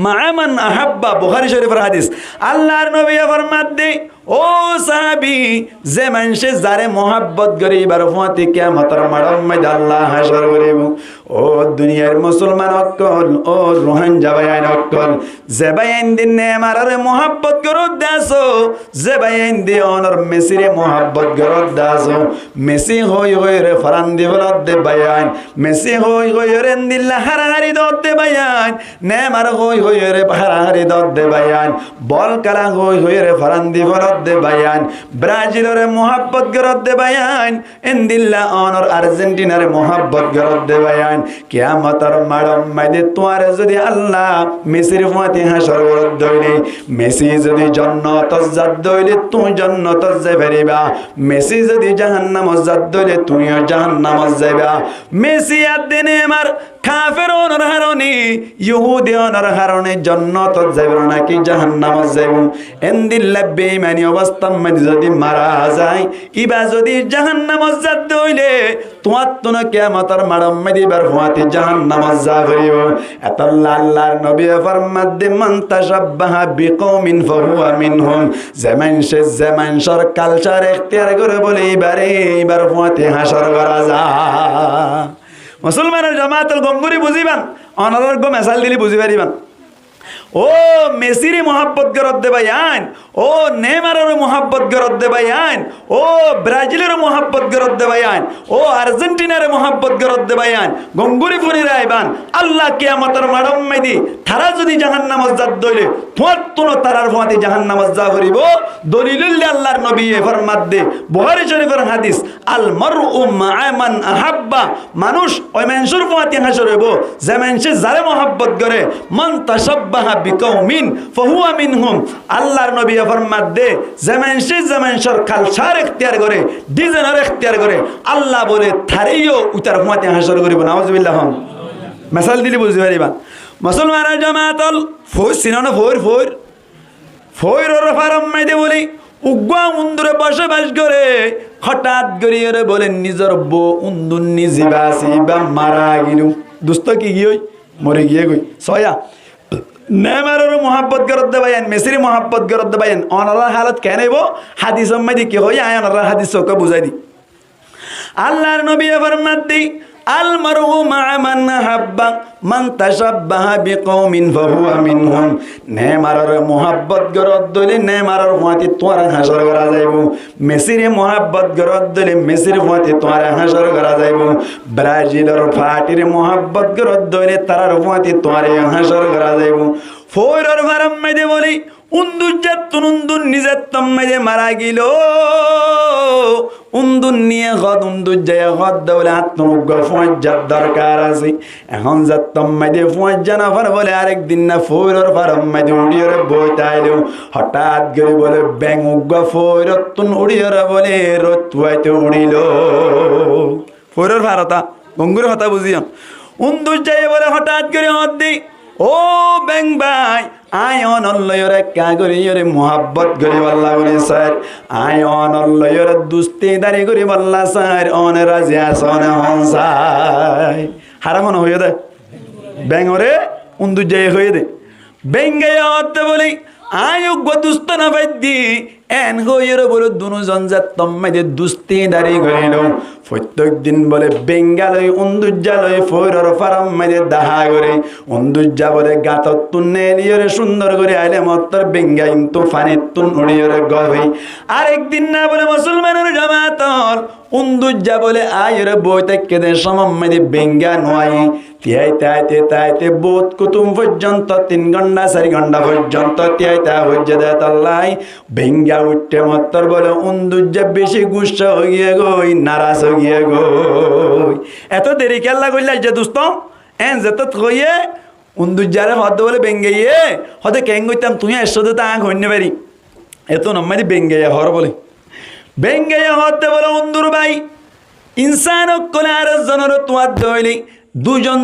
মা মান আহাব্বা বুখারী শরীফের হাদিস। আল্লাহর নবী ফরমাত দে ও ও সাহাবী যে মানুষে যারে মহাব্বত করে এবার ফাতে কিয়ামতের মাড়ম মধ্যে আল্লাহ হাসর করিব ও দুনিয়ার মুসলমান অকল ও রোহান জাবায়ান অকল যে বায়ান দিন নেমারে মহাব্বত করত দাসো যে বায়ান দি অনর মেসিরে মহাব্বত করত দাসো মেসি হই হই রে ফরান্দি বলত দে বায়ান মেসি হই হই রে দিল্লা হারাহারি দত দে বায়ান নেমার হই হই রে হারাহারি দত দে বায়ান বল কালা হই হই রে ফরান্দি বলত দে বায়ান ব্রাজিলরে মহাব্বত করত দে বায়ান ইন্দিল্লা অনর আর্জেন্টিনারে মহাব্বত করত দে বায়ান কিয়ামতের মাড়ম মাইদে তোয়ার যদি আল্লাহ মেসির ফাতে হাসর করত দইলে মেসি যদি জান্নাত জাত দইলে তুই জান্নাত যাইবা মেসি যদি জাহান্নাম জাত দইলে তুইও জাহান্নাম যাইবা মেসি আদিনে আমার কাফের ওনার হারণে ইহুদি ওনার হারণে জান্নাত যাইব নাকি জাহান্নাম যাইব এন্দিল্লা বেঈমানি অবস্থা মধ্যে যদি মারা যায় ইবা যদি জাহান্নাম জাত দইলে তোমার তো না কিয়ামতের মাড়ম মধ্যে বার ফাতে জাহান্নাম যা করিব এত আল্লাহর নবী ফরমাত দে মান তাশাব্বাহা বিকওমিন ফাহুয়া মিনহুম জামানশর কালচার ইখতিয়ার করে বলে এবার ফাতে হাসর করা যায় মুসলমানের জামাতুল গম্বুরি বুঝিবান অনার গো মেসাল দিলি বুঝি পারিবান ও মেসিরে মহাব্বত করত দে ভাইয়ান ও নেইমারের মহাব্বত করত দে ভাইয়ান ও ব্রাজিলের মহাব্বত করত দে ভাইয়ান ও আর্জেন্টিনার মহাব্বত করত দে ভাইয়ান গঙ্গুরি ফুরি রাইবান আল্লাহ কিয়ামতের মাড়ম মাইদি তারা যদি জাহান্নামে জাত দইলে তোমার তুনো তারার ফাতে জাহান্নামে যা করিব দলিলুল আল্লাহর নবী ফরমাত দে বুখারী শরীফের হাদিস আল মারউ মা'a মান আহাব্বা মানুষ ওই মানুষের ফাতে হাসর হইব যে মানুষে যারে মহাব্বত করে মান তাশাব্বাহা বিকওমিন ফাহুয়া মিনহুম আল্লাহর নবী ফরমাত দে যে মানুষের কালচার ইখতিয়ার করে ডিজাইনার ইখতিয়ার করে আল্লাহ বলে থারিও উতার ফাতে হাসর করিব নাউজুবিল্লাহ মিসাল দিলি বুঝি পারিবা মুসলমানের জামাতল ফোর সিনানো ফোর ফারাম মাইদে বলি উগ্গা উন্দুরে বসবাস করে হঠাৎ করিয়ে বলে নিজের বউ উন্দুর নিজে বা মারা গেল দুস্থ কি গিয়ে মরে গিয়ে গই সয়া নেমারের মহাব্বত করত দে ভাইয়ান মেসির মহাব্বত করত দে ভাইয়ান অনার হালত কেন এবো হাদিস মাইদি কি হই আয় অনার হাদিস ওকে বুঝাই দি আল্লাহর নবী ফরমাত দি আল মারউ মা'a মান আহাব্বা মান তাশাব্বাহা বিকওমিন ফাহুয়া মিনহুম নেমারের মহাব্বত করত দলে নেমারের ফাতে তোর হাসর করা যাইব মেসির মহাব্বত করত দলে মেসির ফাতে তোর হাসর করা যাইব ব্রাজিলের ফাটির মহাব্বত করত দলে তারার ফাতে তোর হাসর করা যাইব ফোরের ফারাম মেদে বলি উন্দুর নিজের তম্মাইদে মারা গেল উন্দুর নিয়ে হদ উন্দুর যায় হদ দৌলে আত্মনুজ্ঞ ফুঁয়ার দরকার আছে এখন যার তম্মাইদে ফুঁয়ার জানা ফার বলে আরেকদিন না ফোরের ফারাম মাইদে উড়িয়ে বই তাইলেও হঠাৎ করে বলে ব্যাং উগ্গ ফোরের তুন উড়িয়ে বলে রতুয়াইতে উড়িল ফোরের ফারতা গঙ্গুর হতা বুঝিয়াম উন্দুর যায় বলে হঠাৎ করে হদ দি ও ব্যাং ভাই আয় অনল্লয়রে কাগরিয়রে মোহাব্বত করি বল্লা বলে স্যার আয় অনল্লয়রে দুস্তি দাঁড়ি করি বল্লা স্যার অনে রাজি আসনে হনসাই হারামন হয়ে দে ব্যাঙরে উন্দু জয় হয়ে দে ব্যাঙ্গে হতে বলি আয় দুস্ত না বাইদি এন হইয়ের বলে দুজন যাত তম্মাইদে দুস্তি দাঁড়ি করিল প্রত্যেক দিন বলে বেঙ্গালয় উন্দুজ্জালয় ফোরের ফারাম মাইদে দাহা করে উন্দুজ্জা বলে গাতত তুন্নে এলিয়রে সুন্দর করে আইলে মত্তর বেঙ্গা কিন্তু ফানিত তুন উড়িয়রে গভি আরেকদিন না বলে মুসলমানের জামাতল উন্দুজ্জা বলে আয়ের বই থেকে দে সমম মাইদে বেঙ্গা নয় তাইতে বোধ কুতুম পর্যন্ত 3 ঘন্টা 4 ঘন্টা পর্যন্ত তিয়াইতা হজ্জে দে তল্লাই বেঙ্গা উঠতে মত্তর বলে উন্দুজ্জা বেশি গুসা হয়ে গিয়ে গই নারাজ হয়ে গিয়ে গই এত দেরি কেল্লা কইলা যে দোস্ত এন যেত কইয়ে উন্দুজ্জারে হদ বলে বেঙ্গাইয়ে হতে কেং কইতাম তুই এসতে তা হইনে পারি এত নম্মাদি বেঙ্গাইয়া হর বলে বেঙ্গাইয়া হতে বলে উন্দুর ভাই ইনসান কোলে আর জনের তোমার দইলি দুজন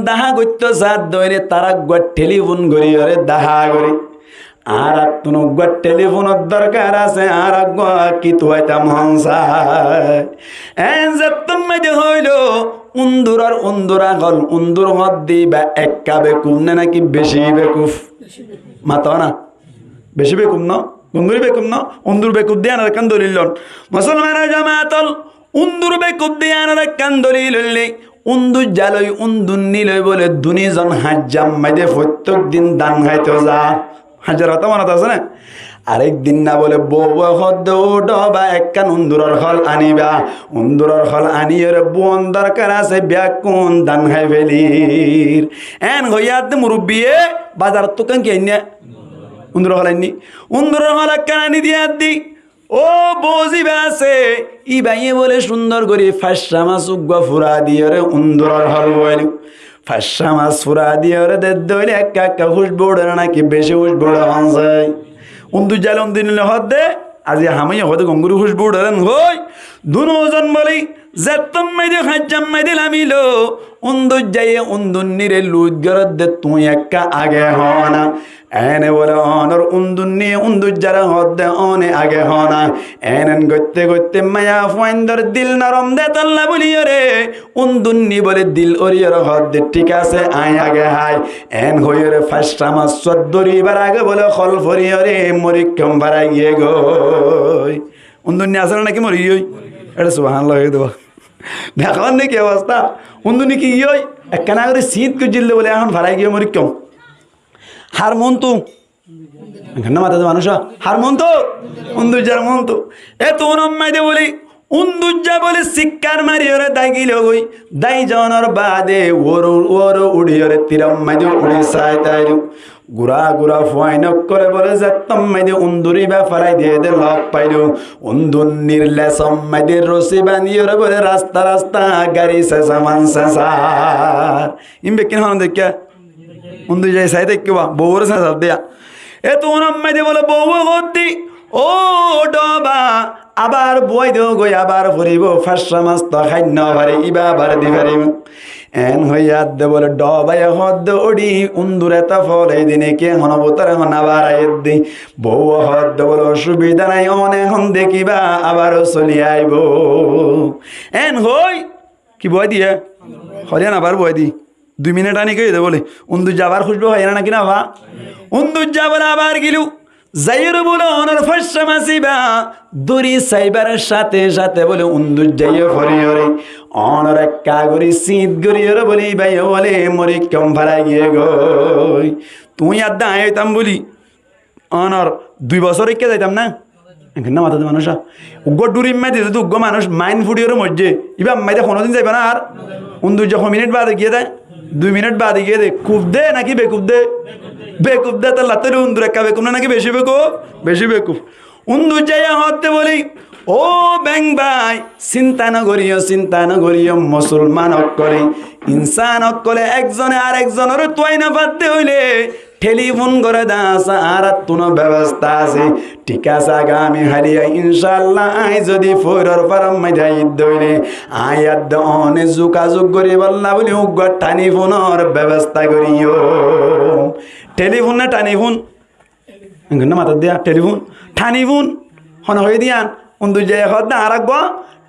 দাহা করতে সাত দইলে তারা গোয়া টেলিফোন করি আরে দাহা করি আর তুনো গোয়া টেলিফোনের দরকার আছে আর কি তুইতাম হংসায় এন যে তুমি হইল উন্দুরা হল উন্দুর হদ দিবা একা বেকুম না নাকি বেশি বেকুফ মাতো না বেশি বেকুম ন গঙ্গুরি বেকুব ন উন্দুর বেকুব দিয়ে আনার কান দলিল মুসলমানের জামাতল উন্দুর বেকুব দিয়ে আনার কান দলিল উন্দুর জালই উন্দুর নিলই বলে দুনিজন হাজ্জাম মাইদে প্রত্যেক দিন দান খাইতে যা হাজার হতা মনত আছে না আরেক দিন না বলে বউ হদ ডবা একখান উন্দুরের হল আনিবা উন্দুরের হল আনিয়ে বোন দরকার আছে ব্যাকুন দান খাই ফেলির এন হইয়াদ মুরব্বিয়ে বাজার দোকান কে আইনা উন্দুরের হল আনি উন্দুরের হল একখান আনি দিয়া দি ও বজিবা আছে ই বাইয়ে বলে সুন্দর করে ফাঁসা মাছ উগ্গা ফুরা দিয়ে রে উন্দুরের হল বইল ফাঁসা মাছ ফুরা দিয়ে রে দে দইলে একা একা হুসবোড়ে নাকি বেশি হুসবোড়ে হন যায় উন্দু জাল উন্দু নিলে হদ দে আজি হামাই হদে গঙ্গুরু হুসবোড়ে হই দুজন বলি যেতম মাইদে হাজ্জাম মাইদে লামিলো উন্দুর যাইয়ে উন্দুর নিরে লুজ গরদ দে তুই একা আগে হনা এনে বলে অনর উন্দুর নিয়ে উন্দুর যারা হদ দে অনে আগে হনা এনেন গইতে গইতে মায়া ফাইন্দর দিল নরম দে তল্লা বলিও রে উন্দুর নি বলে দিল ওরিয়র হদ দে ঠিক আছে আয় আগে হাই এন হইও রে ফার্স্ট আমার চদ্দরিবার আগে বলে খল ফরিও রে মরিকম বাড়াই গিয়ে গই উন্দুর নিয়ে আসলে নাকি মরি ওই এটা সুবহানাল্লাহ হয়ে দেবো দেখাবার নাকি অবস্থা উন্দুর নি কি ওই একখানা করে শীত করে জিল্লে বলে এখন ভাড়াই গিয়ে মরিকম হার মন তো ঘন্টা মাথাতে মানুষ হার মন তো উন্দুজার মন তো এ তো নম্মাইতে বলি উন্দুজা বলে শিক্ষার মারি ওরে দাই গিল গই দাই জনের বাদে ওর উড়িয়রে তিরম মাইদে উড়ি সাই তাই গুড়া গুড়া ফুয়াইনক করে বলে যেতম মাইদে উন্দুরি বা ফরাই দিয়ে দে লক পাইল উন্দুর নির্লে সম মাইদে রসি বানিয়ে বলে রাস্তা রাস্তা গাড়ি শেষা মান শেষার ইমবে কিন হন দেখা উন্দু যাই সাই দেখবা বউর শেষা দেয়া এ তো নম্মাইতে বলে বউ হতি ও ডবা আবার বই দেও গই আবার ফুরিব ফাঁসা মাছ তো খাইন পারে ইবা আবার দি পারিব এন হইয়া দে বলে ডবাই হদ ওডি উন্দুরে তা ফল এই দিনে কে হনবতার হন আবার আইদ দি বউ হদ বলে অসুবিধা নাই অনে হন দেখিবা আবার চলি আইব এন হই কি বই দিয়ে হরিয়ান আবার বই দি 2 মিনিট আনি কে দে বলে উন্দু যাবার খুঁজবো হয় না নাকি না ভা উন্দু যাবার আবার গিলু যাইর বলে অনর ফাঁসা মাসিবা দড়ি সাইবার সাথে সাথে বলে উন্দুর যাইয়ে ফরিয়রে অনর এক কাগরি শীত গরিয়রে বলি ভাই বলে মরি কম ভাড়া গিয়ে গই তুই আদা আইতাম বলি অনর 2 বছর কে যাইতাম না না মাথাতে মানুষ উগ্র ডুরি মাই দিতে উগ্র মানুষ মাইন্ড ফুডিওর মধ্যে ইবা মাইতে কোনোদিন যাইবে না আর উন্দুর যখন মিনিট বাদে গিয়ে দেয় 2 মিনিট বাদে গিয়ে দে খুব দে নাকি বেকুব দে বেকুব দে তো লাতের উন্দুর একা বেকুব না নাকি বেশি বেকুব উন্দুর যাইয়া হতে বলি ও ব্যাং ভাই চিন্তা ন করিও মুসলমান করে ইনসান করে একজনে আর একজনের তোয়াই না বাদতে হইলে টেলিফোন করে দাস আর কোনো ব্যবস্থা আছে ঠিক আছে আগামী হারিয়া ইনশাল্লাহ আই যদি ফোরর পারম মাইদাই দইলে আয়াত অনে যোগাযোগ করি বললা বলি উগ্র টেলিফোনের ব্যবস্থা করিও টেলিফোন না টেলিফোন না মাথা দিয়া টেলিফোন ঠানিফোন হন হয়ে দিয়ান উন্দু যে হদ আর রাখবো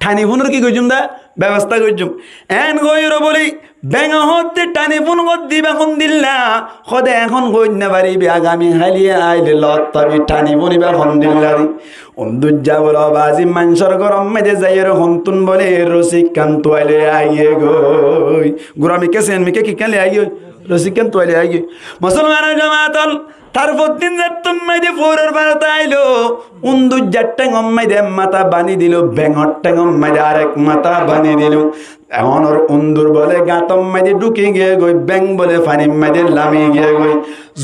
ঠানিফোনের কি করছুম দা ব্যবস্থা করছুম এন গইর বলি ব্যাঙ হতে টেলিফোন দিবা এখন দিল্লা সদে এখন গই না পারিবি আগামী হালিয়ে আইলে লত তবি টেলিফোন বা এখন দিল্লারি উন্দুর যা বলো বাজি মানুষের গরম মেজে যাইয়ের হন্তুন বলে রসিক কান তোয়ালে আইয়ে গই গুরামি কেসেন মিকে কি কালে আইয়ে রসিক কান তোয়ালে আইয়ে মুসলমানের জামাতল তারপর দিন যাত্তম মাইদে ফোরের বারোতে আইলো উন্দুর যার মাইদে মাথা বানি দিল ব্যাঙর ট্যাঙম মাইদে আরেক মাথা বানি দিল এখন ওর উন্দুর বলে গাতম মাইদে ঢুকে গিয়ে গই ব্যাং বলে ফানি মাইদে লামি গিয়ে গই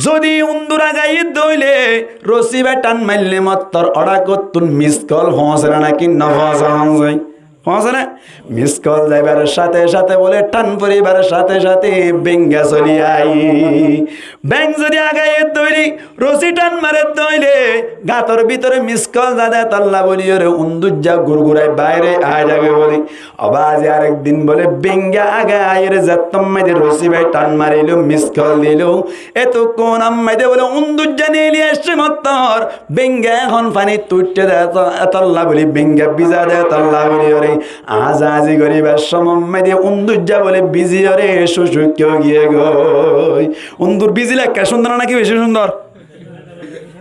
যদি উন্দুরা গাইয়ে দইলে রসি বা টান মারলে মত্তর অড়া করতুন মিস কল হসরা নাকি নফস যায় হসরে মিস কল যাইবার সাথে সাথে বলে টান পরিবার সাথে সাথে বেঙ্গা চলি আই ব্যাং যদি আগাইয়ে দইলি রসি টান মারে দইলে গাতর ভিতরে মিস কল দাদা তাল্লা বলি রে উন্দুর যা গুড়গুড়াই বাইরে আয় যাবে বলি আবাজ আরেকদিন বলে বেঙ্গা আগা আইরে যাত্তম মাইদে রসি ভাই টান মারিল মিস কল দিল এত কোন আম্মাইদে বলে উন্দুর জানি এলিয়ে আসছে মত্তর বেঙ্গা এখন পানি তুটতে দেয় তাল্লা বলি বেঙ্গা বিজা দেয় তাল্লা বলি রে আজ আজি গরিবার সময় দিয়ে উন্দুর যা বলে বিজি রে সুসুক্য গিয়ে গই উন্দুর বিজি লেখা সুন্দর নাকি বেশি সুন্দর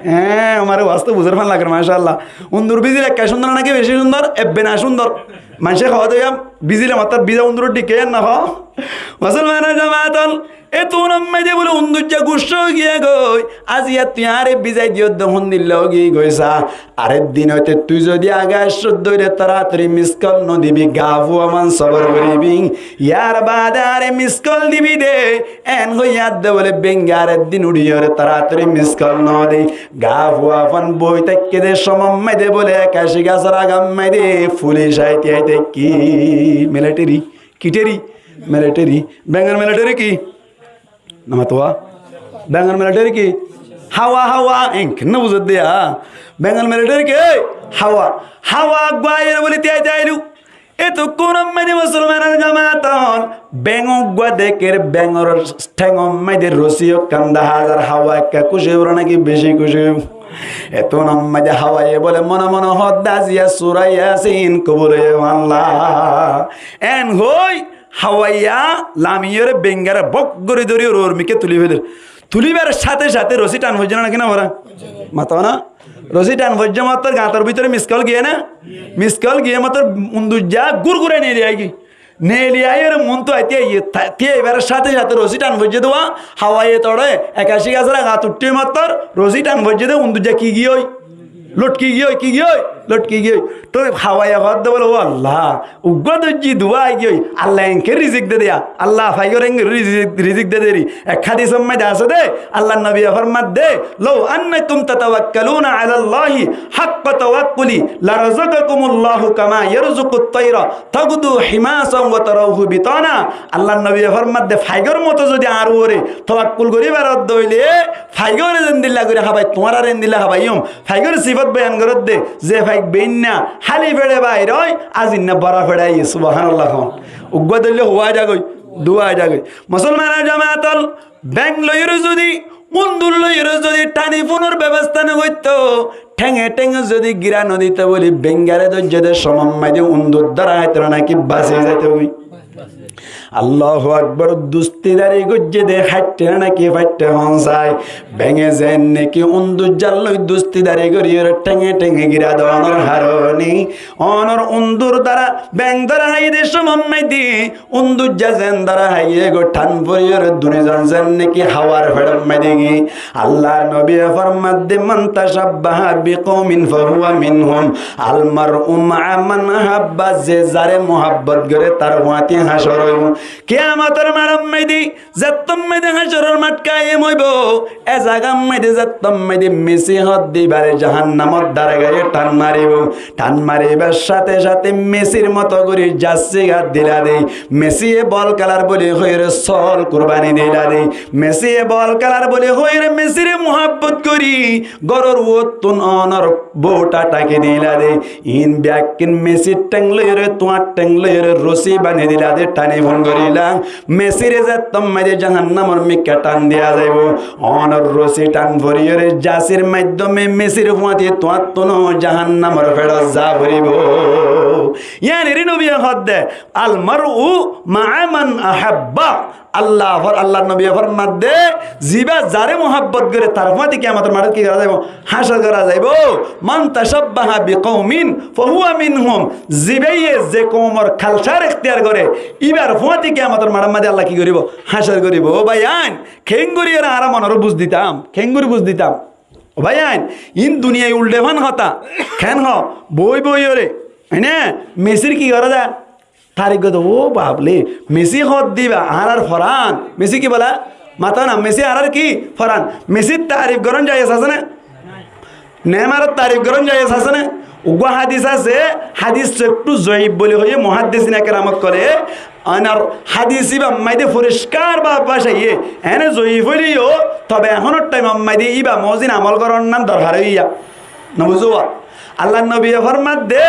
হ্যাঁ আমার বাস্তব বুঝার ফান লাগে মাশাআল্লাহ উন্দুর বিজির একা সুন্দর নাকি বেশি সুন্দর এববে না সুন্দর মানুষে খাওয়া দেয়া বিজিলে মাতার বিজা উন্দুর ডিকে না হ মুসলমানের জামাতল এ তোর আম্মাইদে বলে উন্দুজ্জা গুস্স গিয়ে গই আজ ইয়া তুই আরে বিজাই দিও দহন দিল্লাও গিয়ে গইসা আরের দিন হইতে তুই যদি আগে শুদ্ধরে তাড়াতাড়ি মিস কল ন দিবি গাফু আমান সবর করিবি ইয়ার বাদে আরে মিস কল দিবি দে এন হইয়া দে বলে বেঙ্গারের দিন উড়িয়রে তাড়াতাড়ি মিস কল ন দে গাফু আফান বই তাকে দে সমম্মাই দে বলে একাশি গাছর আগাম্মাই দে পুলিশ আইতে আইতে কি মিলিটারি কিটেরি মিলিটারি বেঙ্গল মিলিটারি কি nama tua bengal military ki hawa enkin na buzat dia bengal military ki hawa gwayer boli tia jailu eto konam mede muslimanan jamaatan bengo gwa deker bengor stengom mede rosio kanda hazar hawa ka kushe urana ki beshi kushe eto nam mede hawa ye bole mona mona hoddaziya surah yasin kubule wallah en hoy হাওয়াইয়া লামিয়রে বেঙ্গারে বক করে ধরে ওর মিকে তুলিবার সাথে সাথে রশি টান হয়ে না কিনা ওরা মাতাও না রশি টান হয়ে মাত্র গাঁতার ভিতরে মিসকল গিয়ে না মিসকল গিয়ে মাত্র উন্দুজা গুড় গুড়ে নিয়ে লিয়ে কি নিয়ে লিয়ে আই ওর মন তো আইতে এবার সাথে সাথে রশি টান ভজে দেওয়া হাওয়াইয়ে তড়ে 81 গাছের গাঁত উঠতে মাত্র রশি টান ভজে দেওয়া উন্দুজা কি গিয়ে লটকি গিয়ে লটকি গিয়ে তো হাওয়াইয়া ঘর দে বলো ও আল্লাহ উগ্রদর্জি দুয়া গিয়ে আল্লাহ এনকে রিজিক দে দেয়া আল্লাহ ফাইগর এনকে রিজিক দে দেরি এক হাদিস সম্মাই আছে দে আল্লাহ নবী ফরমাত দে লাউ আন্নাকুম তাতাওয়াক্কালুনা আলাল্লাহি হাক্কা তাওয়াক্কুলি লারাযাকাকুমুল্লাহু কামা ইয়ারযুকুত তায়রা তাগদু হিমাসান ওয়া তারাহু বিতানা আল্লাহ নবী ফরমাত দে ফাইগর মতো যদি আর ওরে তাওয়াক্কুল করিবার দইলে ফাইগরে দেন দিল্লা করে হাবাই তোমার আর দেন দিল্লা হাবাইম ফাইগর সিফাত বয়ান করত দে যে ফাইগ বেন্না হালি ফেড়ে বাইর হয় আজিন্না বড়া ফেড়াই সুবহানাল্লাহ উগ্র দল্য হওয়া যাগই দুয়া যাগই মুসলমানের জামাতল বেঙ্গলুরু যদি মুন্দুল্লুরু যদি টানি ফোনের ব্যবস্থা না হইতো ঠেঙে ঠেঙে যদি গিরা নদীতে বলি বেঙ্গারে দজ্জদের সমম্মাইতে উন্দুর দ্বারা হয়তো নাকি বাঁচিয়ে যেতে হই আল্লাহু আকবার দুস্তিদারি গজ্জে দে হাইটে নাকি ফাইটে হনসাই ভেঙে যেন নাকি উন্দুর জাল্লই দুস্তিদারি করিয়ে ঠেঙে ঠেঙে গিরা দনর হারনি অনর উন্দুর দ্বারা ব্যাং দ্বারা হাই দে সমম্মাই দি উন্দুর জাজেন দ্বারা হাইয়ে গো ঠান পরিয়র দুনিজন যেন নাকি হাওয়ার ফেড়ম মাইদিগি আল্লাহর নবী ফরমাত দে মান তাশাব্বাহা বিকওমিন ফাহুয়া মিনহুম আল মারউ মা মান হাব্বা যে যারে মোহাব্বত করে তার ওয়াতি হাসর হইব কিয়ামতের মারাম মাইদি জাত্তম মাইদি হাসরের মাঠ কায়েম হইব এ জাগাম মাইদি জাত্তম মাইদি মেসি হদ দিবারে জাহান্নামত দ্বারে গায়ে টান মারিবার সাথে সাথে মেসির মতো করে যাচ্ছে গাত দিলা দেই মেসি বল কালার বলে হইরে সল কুরবানি দিলা দেই মেসি বল কালার বলে হইরে মেসিরে মোহাব্বত করি গরর ওতুন অনর বোটা টাকে দিলা দেই ইন ব্যাকিন মেসি টেংলরে তোমার টেংলরে রসি বানি দিলা দে টানি ফোন করিলাম মেসিরে যাত্তম মাইদি জাহান্নামর মিকা টান দিয়া যাইব অনর রসি টান ভরিয়রে জাসির মাধ্যমে মেসির হুয়াতে তোমার তোন জাহান্নামর ফেড়া যা ভরিব ইয়ানি রে নবী হদ্দে আল মারউ মা মান আহাব্বা আল্লাহ নবী ফরমাত দে জিবা যারে মোহাব্বত করে তার হুয়াতে কিয়ামতের মাঠে কি করা যাইব হাসর করা যাইব মান তাশাব্বাহা বিকওমিন ফাহুয়া মিনহুম জিবাইয়ে যে কওমর খালসার ইখতিয়ার করে ইবার হুয়াতে কিয়ামতের মাঠে আল্লাহ কি করিব হাসর করিব ও ভাই আইন খেঙ্গুরি এর আরাম মনর বুঝ দিতাম খেঙ্গুরি বুঝ দিতাম ও ভাই আইন ইন দুনিয়ায় উল্টে ভান হতা খেন হ বই ওরে হ্যাঁ মেসির কি করা যায় তারিখ গত ও বাবলে মেসি হদ দিবা আর ফরান মেসি কি বলা মাতা না মেসি আর কি ফরান মেসির তারিফ গরম যাই আছে না নেমারত তারিফ গরম যাই আছে না উগা হাদিস আছে হাদিস একটু জয়ীব বলে হয়ে মুহাদ্দিসিনা কেরামত করে আনার হাদিসি বা মাইদে পরিষ্কার বা ভাষাইয়ে এনে জয়ীব হইলেও তবে এখনের টাইম মাইদে ইবা মজিন আমল করার নাম দরকার হইয়া না বুঝুয়া আল্লাহ নবী ফরমাত দে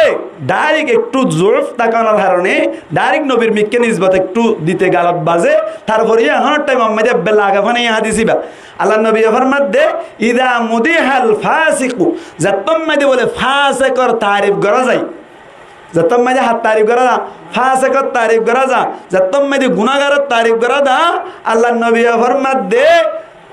ডাইরেক্ট একটু জোরফ তাকানোর কারণে ডাইরেক্ট নবীর মিককে নিসবত একটু দিতে গালত বাজে তারপরে এখনের টাইম আমাদের বেলা আগাফানে হাদিসিবা আল্লাহ নবী ফরমাত দে ইদা মুদিহাল ফাসিকু যাতম মাইদে বলে ফাসিকর তারিফ করা যায় যাতম মাইদে হাত তারিফ করা যা ফাসিকর তারিফ করা যা যাতম মাইদে গুনাহগারের তারিফ করা দা আল্লাহ নবী ফরমাত দে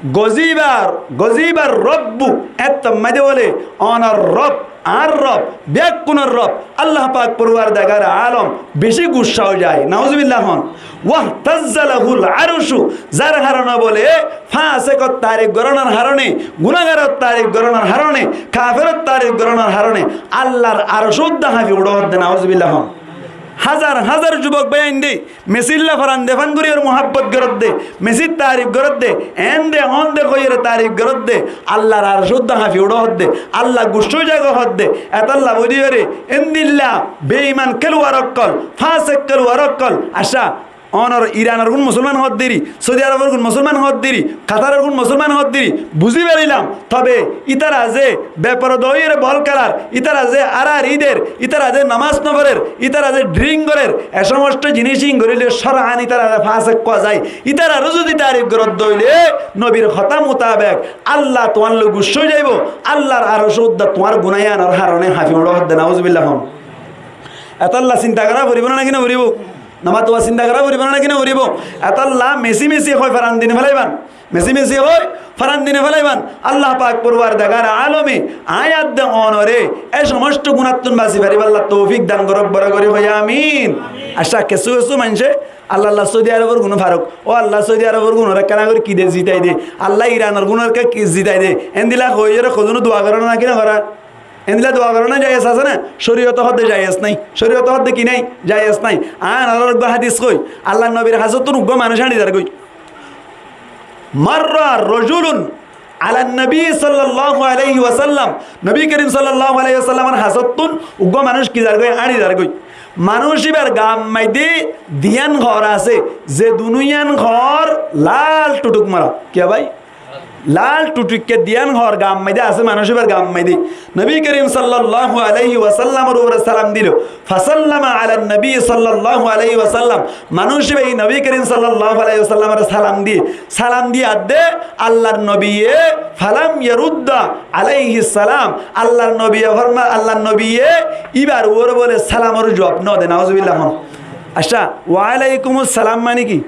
গজিবার রব্বু এত মাঝে বলে অনার রব আর রব ব্যাকুণের রব আল্লাহ পাক পরওয়ারদিগার আলম বেশি গুসাও যায় নাউজুবিল্লাহ হন ওয়াহ তাজ্জালাহুল আরশু যার হারণা বলে ফাসিকত তারিখ গণনার হারণে গুনাহগারত তারিখ গণনার হারণে কাফেরত তারিখ গণনার হারণে আল্লাহর আরশ উদ্দাহাফি উড়হদ নাউজুবিল্লাহ হন হাজার হাজার যুবক বয়ান দে মেসিল্লা ফরান দেফান করি ওর মোহাব্বত গরত দে মেসির তারিফ গরত দে এন দে অন দে কইয়ের তারিফ গরত দে আল্লাহর আর শুদ্ধ হাফি উড়ো হদ দে আল্লাহ গুসু জায়গা হদ দে এতাল্লাহ বুঝিয়ে রে এন্দিল্লা বেঈমান কেলুয়ার অক্কল ফাসেক কেলুয়ার অক্কল আশা অনর ইরানের গুণ মুসলমান হদ দিরি সৌদি আরবের গুণ মুসলমান হদ দিরি কাতারের গুণ মুসলমান হদ দিরি বুঝি পারিলাম তবে ইতারা যে বেপরদয়ের বল খেলার ইতারা যে আরার ঈদের ইতারা যে নামাজ নগরের ইতারা যে ড্রিঙ্ক করের এ সমস্ত জিনিসই করিলে সরাহান ইতারা ফাসেক কোয়া যায় ইতারারও যদি তারিফ গরত দইলে নবীর কথা মোতাবেক আল্লাহ তোমার লোক গুস্ব যাইব আল্লাহর আরো সৌদ্দা তোমার গুনায়ানোর হারণে হাফি উড়ো হদ দে নাউজুবিল্লাহ এতাল্লাহ চিন্তা করা পড়িব না কিনা পড়িব নামা তোয়া চিন্তা করা পড়িব না কিনা পড়িব এতাল্লাহ মেসি হয় ফারান দিনে ফেলাইবান মেসি হয় ফারান দিনে ফেলাইবান আল্লাহ পাক পরওয়ারদিগার আলমে আয়াত দে অনরে এই সমস্ত গুণাত্মন বাসি পারিব আল্লাহ তৌফিক দান করব বড় করে হই আমিন আশা কিছু মানুষে আল্লাহ সৌদি আরবের গুণ ফারুক ও আল্লাহ সৌদি আরবের গুণ কেনা করে কি দে জিতাই দে আল্লাহ ইরানের গুণের কি জিতাই দে এন্দিলা হয়ে খোঁজনো দোয়া করে না কিনা করা এন্দিলা দোয়া করে না জায়েজ আছে না শরীয়ত হদ্দে জায়েজ নাই শরীয়ত হদ্দে কি নাই জায়েজ নাই আন আল্লাহর হাদিস কই আল্লাহ নবীর হাজতুন উগ্র মানুষ আনি দার কই মাররা রাজুলুন আলা নবী সাল্লাল্লাহু আলাইহি ওয়াসাল্লাম নবী করিম সাল্লাল্লাহু আলাইহি ওয়াসাল্লামের হাজতুন উগ্র মানুষ কি দার কই আনি দার কই মানুষ এবার গাম মাইদে দিয়ান ঘর আছে যে দুনুয়ান ঘর লাল টুটুক মারা কে ভাই লাল টুটুককে দিয়ান ঘর গাম মাইদে আছে মানুষ এবার গাম মাইদে নবী করিম সাল্লাল্লাহু আলাইহি ওয়াসাল্লামের উপরে সালাম দিল ফাসাল্লামা আলা নবী সাল্লাল্লাহু আলাইহি ওয়াসাল্লাম মানুষ এই নবী করিম সাল্লাল্লাহু আলাইহি ওয়াসাল্লামের সালাম দিয়ে আদে আল্লাহর নবীয়ে ফালাম ইয়ারুদ্দা আলাইহি সালাম আল্লাহর নবীয়ে এবার ওর বলে সালামের জবাব ন দে নাউজুবিল্লাহ আচ্ছা ওয়া আলাইকুমুস সালাম মানে কি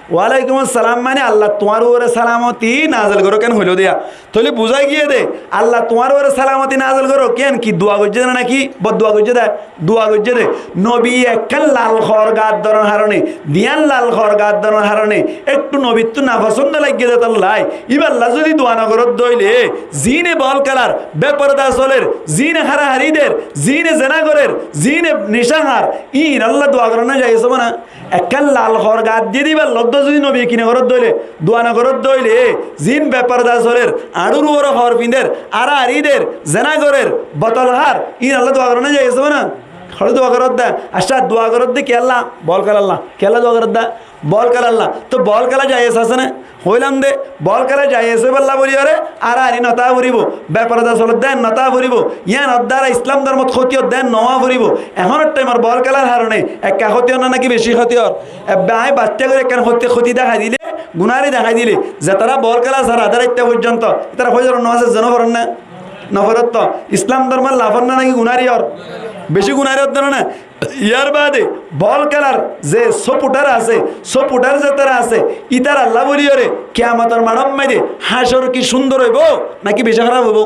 ওয়ালাইকুম আসসালাম মানে আল্লাহ তোমার উপরে সালামতি নাজল করো কেন হইল দিয়া তাহলে বুঝাই গিয়ে দে আল্লাহ তোমার উপরে সালামতি নাজল করো কেন কি দোয়া করছে না নাকি বদুয়া করছে দে দোয়া করছে দে নবী একখান লাল খর গাদ ধরন হারণে দিয়ান লাল খর গাদ ধরন হারণে একটু নবীর তো না পছন্দ লাগিয়ে দে তার লাই ইবাল্লা যদি দোয়া নগরত দইলে জিনে বল খেলার বেপরদা চলের জিনে হারাহারিদের জিনে জেনাগরের জিনে নিশাহার ইন আল্লাহ দোয়া করো না যাইছো না একখান লাল খর গাদ দিয়ে দিবার লদ্দ যদি নবী কিনে ঘরত দইলে দোয়া নগরত দইলে জিন বেপরদা চলের আড়ুর ওর হর পিন্দের আরাহারিদের জেনাগরের বতলহার ইন আল্লাহ দোয়া করো না যাইছো না খড় দোয়া করত দা আচ্ছা দোয়া করত দে কেল্লা বল খেলাল্লাহ কেলা দোয়া করত দা বল খেলাল্লাহ তো বল খেলা যাইস আছে না হইলাম দে বল খেলা যাইছে বল্লা বলি আরে আর আরি নতা ফুরিব বেপরদা চলত দেন নতা ফুরিব ইয়ান অদ্দারা ইসলাম ধর্মত ক্ষতিও দেন নওয়া ফুরিব এখনের টাইমর বল খেলার হারণে একা ক্ষতিও না নাকি বেশি ক্ষতিওর বাই বাচ্চা করে একখান ক্ষতি দেখাই দিলে গুনারি দেখাই দিলে যে তারা বল খেলা ছাড়া তারা ইত্যা পর্যন্ত তারা হয়ে যার নমাজের জন্য করেন না নফরত তো ইসলাম ধর্মের লাভর না নাকি গুনারি ওর বেশি গুনারি হতো না ইয়ার বাদে বল খেলার যে সপুটার আছে সপুটার যে তারা আছে ইতার আল্লাহ বলি রে কিয়ামতের মানব মাইদে হাসর কি সুন্দর হইব নাকি বেশি খারাপ হইব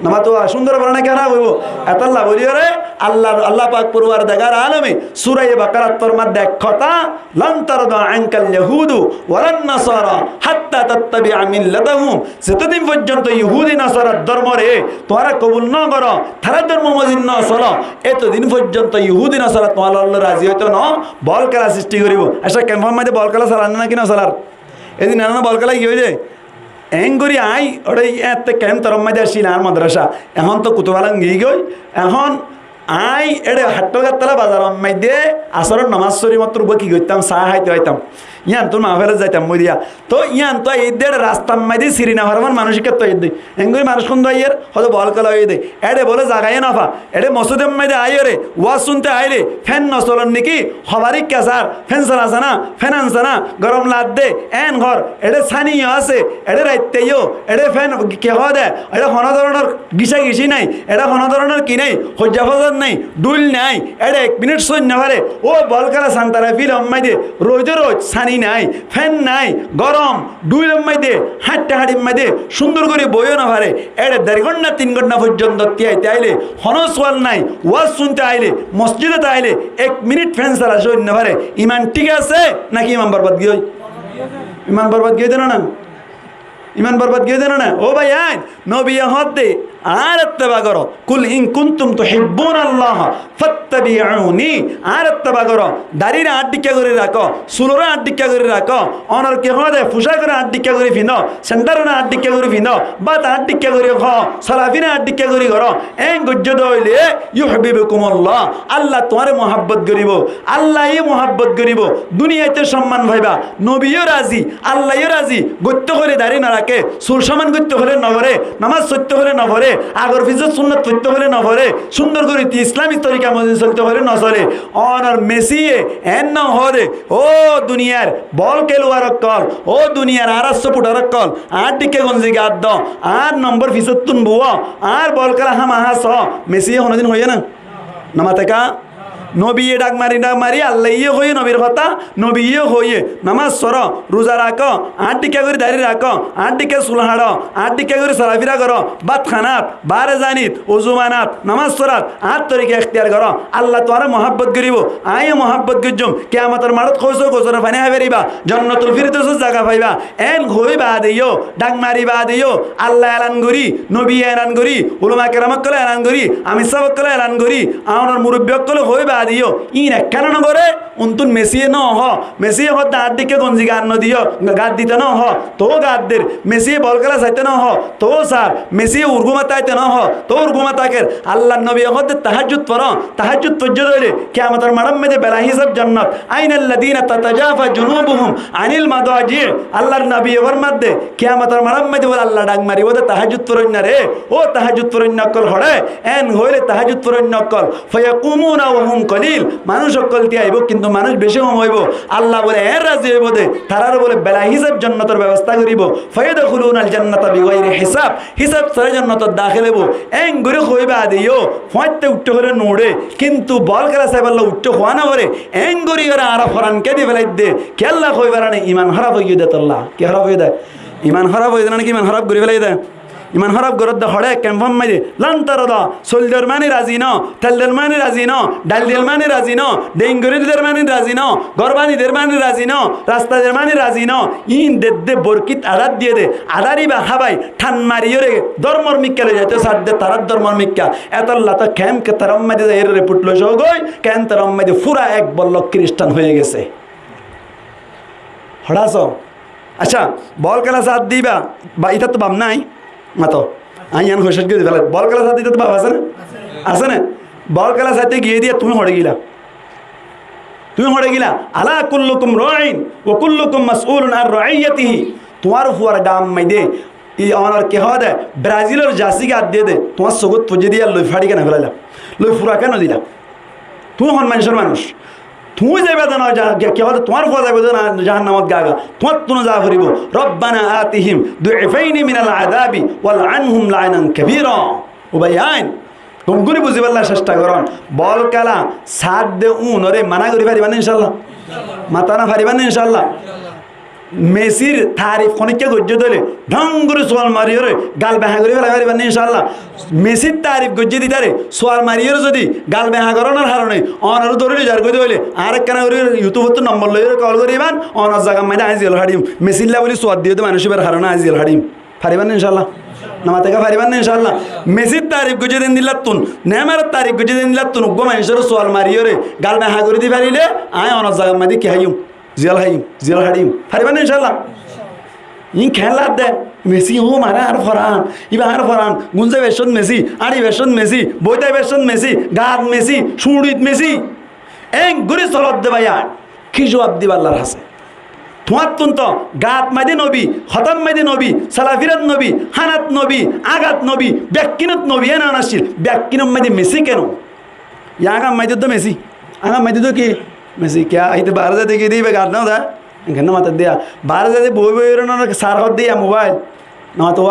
নামা তো সুন্দর বলে নাকি খারাপ হইব এতাল্লাহ বলি রে আল্লাহ পাক পরওয়ারদিগার আলমে সূরা বাকারাত ফরমাত দেখ কথা লান তারদা আনকাল ইয়াহুদু ওয়ালান নাসারা হাত্তা তাত্তাবিআ মিল্লাতাহুম যতদিন পর্যন্ত ইহুদি নাসারার ধর্ম রে তোরা কবুল না করো তারা ধর্ম মজিন না চলো এতদিন পর্যন্ত ইহুদি নাসারা তোমার আল্লাহ রাজি হইতো না বল খেলা সৃষ্টি করিব আচ্ছা কেমন মাঝে বল খেলা চালান নাকি না চালার এদিন নানা বল খেলা কি হয়ে এঙ্গুরি আই ওটা এতে কেন তরম মাঝে আসছিল আর মাদ্রাসা এখন তো কুতুবালাং গিয়ে গই এখন আই এড়ে হাট্টগাতলা বাজার মাইদে আসর নামাজ সরি মাত্র কি করতাম চাহ খাইতে হইতাম ইয়ান তোর মাহফিলে যাইতাম মই দিয়া তো ইয়ান তো এই দেড় রাস্তা মাইদে সিরিনা হরমান মানুষকে তো এই এঙ্গুরি মানুষ কোন আইয়ের হয়তো বল কলা হয়ে দেয় এড়ে বলে জাগাই নাফা এড়ে মসুদে মাইদে আইয়ে রে ওয়াজ শুনতে আইলে ফ্যান নচলন নাকি হবারিক কেসার ফ্যান চালাছে না ফ্যান আনছে না গরম লাদ দে এন ঘর এড়ে ছানিও আছে এড়ে রাইতেও এড়ে ফ্যান কেহ দে এটা কোনো ধরনের গিসি নাই এটা কোনো ধরনের কি নাই হজ্জাফজার নাই ডুল নাই এটা 1 মিনিট সৈন্য পারে ও বল খেলা সান্তারা ফিল মাইদে রোজ ছানি নাই ফ্যান নাই গরম ডুইলের মধ্যে হাঁটতে হাঁড়ির মধ্যে সুন্দর করে বইও না পারে এড়ে 1.5 ঘন্টা 3 ঘন্টা পর্যন্ত তিয়াইতে আইলে হনসওয়াল নাই ওয়াজ শুনতে আইলে মসজিদে আইলে 1 মিনিট ফ্যান ছাড়া সই না পারে ইমান ঠিক আছে নাকি ইমান বরবাদ গিয়ে ইমান বরবাদ গিয়ে দেন না ইমান বরবাদ গিয়ে দেন না ও ভাই আইন নবী হদ দে আর ইত্তেবা করো কুল ইন কুনতুম তুহিব্বুনাল্লাহ ফাত্তাবিউনি আর ইত্তেবা করো দাড়ির আড্ডিকা করে রাখো সুলরা আড্ডিকা করে রাখো অনর কে হদে পোশাকের আড্ডিকা করে ফিনো সেন্টারের আড্ডিকা করে ফিনো বাত আড্ডিকা করে খ সালাফিনা আড্ডিকা করে করো এন গজ্জদ হইলে ইউহিব্বুকুমুল্লাহ আল্লাহ তোমারে মহব্বত করিব আল্লাহই মহব্বত করিব দুনিয়াতে সম্মান পাইবা নবীও রাজি আল্লাহও রাজি গত্য করে দাড়ি না রাখে সুল সমান গত্য হলে নগরে নামাজ সত্য হলে নভরে আগর ফিজত সুন্নত পড়তে হলে না ভরে সুন্দর করে ইসলামী তরিকা মধ্যে চলতে হলে না চলে অনর মেসিয়ে এন না হরে ও দুনিয়ার বল খেলোয়ার কল ও দুনিয়ার 800 ফুটার কল আর দিকে গঞ্জি গাদ দ আর নম্বর ফিজত তুন বুয়া আর বল খেলা হাম আহাস মেসিয়ে কোনোদিন হইয়ে না নামাতে কা নবী ডাক মারি আল্লাহ ইয়ে হয়ে নবীর কথা নবী ইয়ে হয়ে নামাজ সর রোজা রাখ 8 টিকা করে দাঁড়িয়ে রাখ 8 টিকা সুলহাড় 8 টিকা করে সালাফিরা কর বাত খানাত বারে জানিত ওজুমানাত নামাজ সরাত 8 তরিকা এখতিয়ার কর আল্লাহ তোরা মহাব্বত করিব আয় মহাব্বত গজ্জম কিয়ামতের মারত খোঁজো গোজরে পানি হাবেরিবা জান্নাতুল ফিরদৌস জায়গা পাইবা এন হই বা দিও ডাক মারি বা দিও আল্লাহ এলান করি নবী এলান করি উলামা কেরামত কলে এলান করি আমি সবক কলে এলান করি আমার মুরব্বী কলে হই বা দিও ইন কেন না করে উন্তুন মেসিয়ে ন হ মেসিয়ে হত দাঁত দিকে গঞ্জি গান ন দিও গাত দিতে ন হ তো গাতদের মেসিয়ে বল খেলা চাইতে ন হ তো স্যার মেসিয়ে উর্গুমা তাইতে ন হ তো উর্গুমা তাকের আল্লাহ নবী হতে তাহাজ্জুদ পড় তাহাজ্জুদ পর্যন্ত হইলে কিয়ামতের মাড়াম মেদে বেলা হিসাব জান্নাত আইনাল্লাযীনা তাতাজাফা জুনুবুহুম আনিল মাদাজি আল্লাহর নবী এর মধ্যে কিয়ামতের মাড়াম মেদে বলে আল্লাহ ডাক মারি ওদে তাহাজ্জুদ পড়ন না রে ও তাহাজ্জুদ পড়ন নকল হড়ে এন হইলে তাহাজ্জুদ পড়ন নকল ফায়াকুমুনা ওয়া হুম কলিল মানুষ অকল তিয়াইব কিন্তু মানুষ বেশি কম হইব আল্লাহ বলে এর রাজি হইব দে তারার বলে বেলা হিসাব জান্নাতের ব্যবস্থা করিব ফায়াদখুলুনাল জান্নাতা বিগাইরি হিসাব হিসাব ছাড়া জান্নাতত দাখিল হইব এন গরি হইবা দিও ফাইতে উঠতে হলে নোড়ে কিন্তু বল খেলা সাইবাল্লা উঠতে হওয়া না করে এন গরি ওরা আর ফরান কে দি ফেলাই দে কেল্লা কইবার না ইমান খারাপ হইয়ে দে তোল্লা কি খারাপ হইয়ে দে ইমান খারাপ হইয়ে দে না কি ইমান খারাপ করে ফেলাই দে ইমান খারাপ গরদ হড়ে ক্যাম্পাম মাইদে লান্তার দা সোলদার মানে রাজি ন তেলদার মানে রাজি ন ডালদের মানে রাজি ন ডেঙ্গুরিদের মানে রাজি ন গরবানিদের মানে রাজি ন রাস্তাদের মানে রাজি ন ইন দে বরকিত আদার দিয়ে দে আদারি বা হাবাই ঠান মারিও রে ধর্মর মিক্কা লে যাইতে সাদ দে তারার ধর্মর মিক্কা এতল্লা তো ক্যাম কে তারাম মাইদে এর রিপোর্ট লইছ গই কেন তারাম মাইদে পুরা এক বল্ল খ্রিস্টান হয়ে গেছে হড়াছ আচ্ছা বল খেলা সাথ দিবা বা এটা তো বাম নাই মাতো আইয়ান হোসেন কে দিবেলা বল খেলা সাথে তো বাবা আছে না বল খেলা সাথে গিয়ে দিয়ে তুমি হড়ে গিলা আলা কুল্লুকুম রাইন ওয়া কুল্লুকুম মাসউলুন আন রাইয়াতিহি তোমার ফুয়ার গাম মাইদে ই আমার কে হদে ব্রাজিলের জাসি গাদ দিয়ে দে তোমার সগত পুজে দিয়া লই ফাড়ি কেন ফেলাইলা লই ফুরা কেন দিলা তুমি হন মানুষ তুমি যাইবা না কে হদে তোমার ফুয়া যাইবে না জাহান্নামত গাগা তোমার তুনো যা করিব রব্বানা আতিহিম দুইফাইনি মিনাল আযাবি ওয়াল আনহুম লা'নান কাবীরা ও ভাই আইন তুমি বুঝিবার চেষ্টা করন বল খেলা সাত দে উনরে মানা করি পারিবান ইনশাআল্লাহ মাতা না পারিবান ইনশাআল্লাহ মেসির তারিফ খনিকে গজ্জ দলে ঢঙ্গুরে সোয়াল মারিওরে গাল বেহা করে ফেলা পারিবান ইনশাআল্লাহ মেসির তারিফ গজ্জ দিতারে সোয়াল মারিওরে যদি গাল বেহা করনের হারণে অনারু ধরে যার কই হইলে আরেক কানা করে ইউটিউবত তো নম্বর লইরে কল করিবান অনার জায়গা মাইদা আজিল হাডিম মেসিল্লা বলি সোয়াদ দিয়ে তো মানুষের হারণে আজিল হাডিম পারিবান ইনশাআল্লাহ নামাতে কা পারিবান ইনশাআল্লাহ মেসির তারিফ গজ্জ দিন দিলাতুন নেমার তারিফ গজ্জ দিন দিলাতুন গো মানুষের সোয়াল মারিওরে গাল বেহা করে দি পারিলে আয় অনার জায়গা মাইদি কি হাইম জিয়াল হাডিম পারিবান ইনশাআল্লাহ ইন খেলা দে মেসি ও মারা আর ফরান ইবা আর ফরান গুঞ্জা বেশন মেসি আড়ি বেশন মেসি বইতা বেশন মেসি গাদ মেসি সুড়িত মেসি এং গুরি চলত দে ভাইয়া কি জবাব দিবা আল্লাহর হাসে তোমার তুন্ত গাত মাইদে নবী খতম মাইদে নবী সালাফিরাত নবী হানাত নবী আগাত নবী ব্যাকিনত নবী এনা নাসিল ব্যাকিনত মাইদে মেসি কেন ইয়াগা মাইদে তো মেসি আগা মাইদে তো কি মেসি क्या इतने बाहर जाते कि दी बेकार ना होता घन्ना मत दिया बाहर जाते बोई ना सार हद दिया मोबाइल ना तो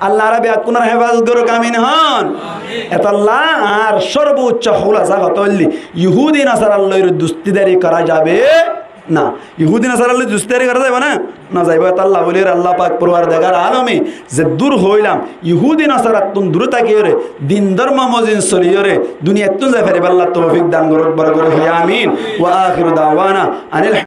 আল্লাহ রাব্বি আকুনার হেফাজত করো কামিন হন এতাল্লাহ আর সর্বোচ্চ খুলাসা কতলি ইহুদি নাসারাল্লাহর দুস্তিদারি করা যাবে না ইহুদি নাসারালে দুস্তারি করা যাবে না যাইব আল্লাহ বলে আল্লাহ পাক পরওয়ারদিগার আলমে যে দূর হইলাম ইহুদি নাসারাত তুন দূর থাকিও রে দিন ধর্ম মজিন চলিও রে দুনিয়াত তুন যাই ফেরিব আল্লাহ তৌফিক দান করুক বড় করে আমিন ওয়া আখিরু দাওয়ানা আনিল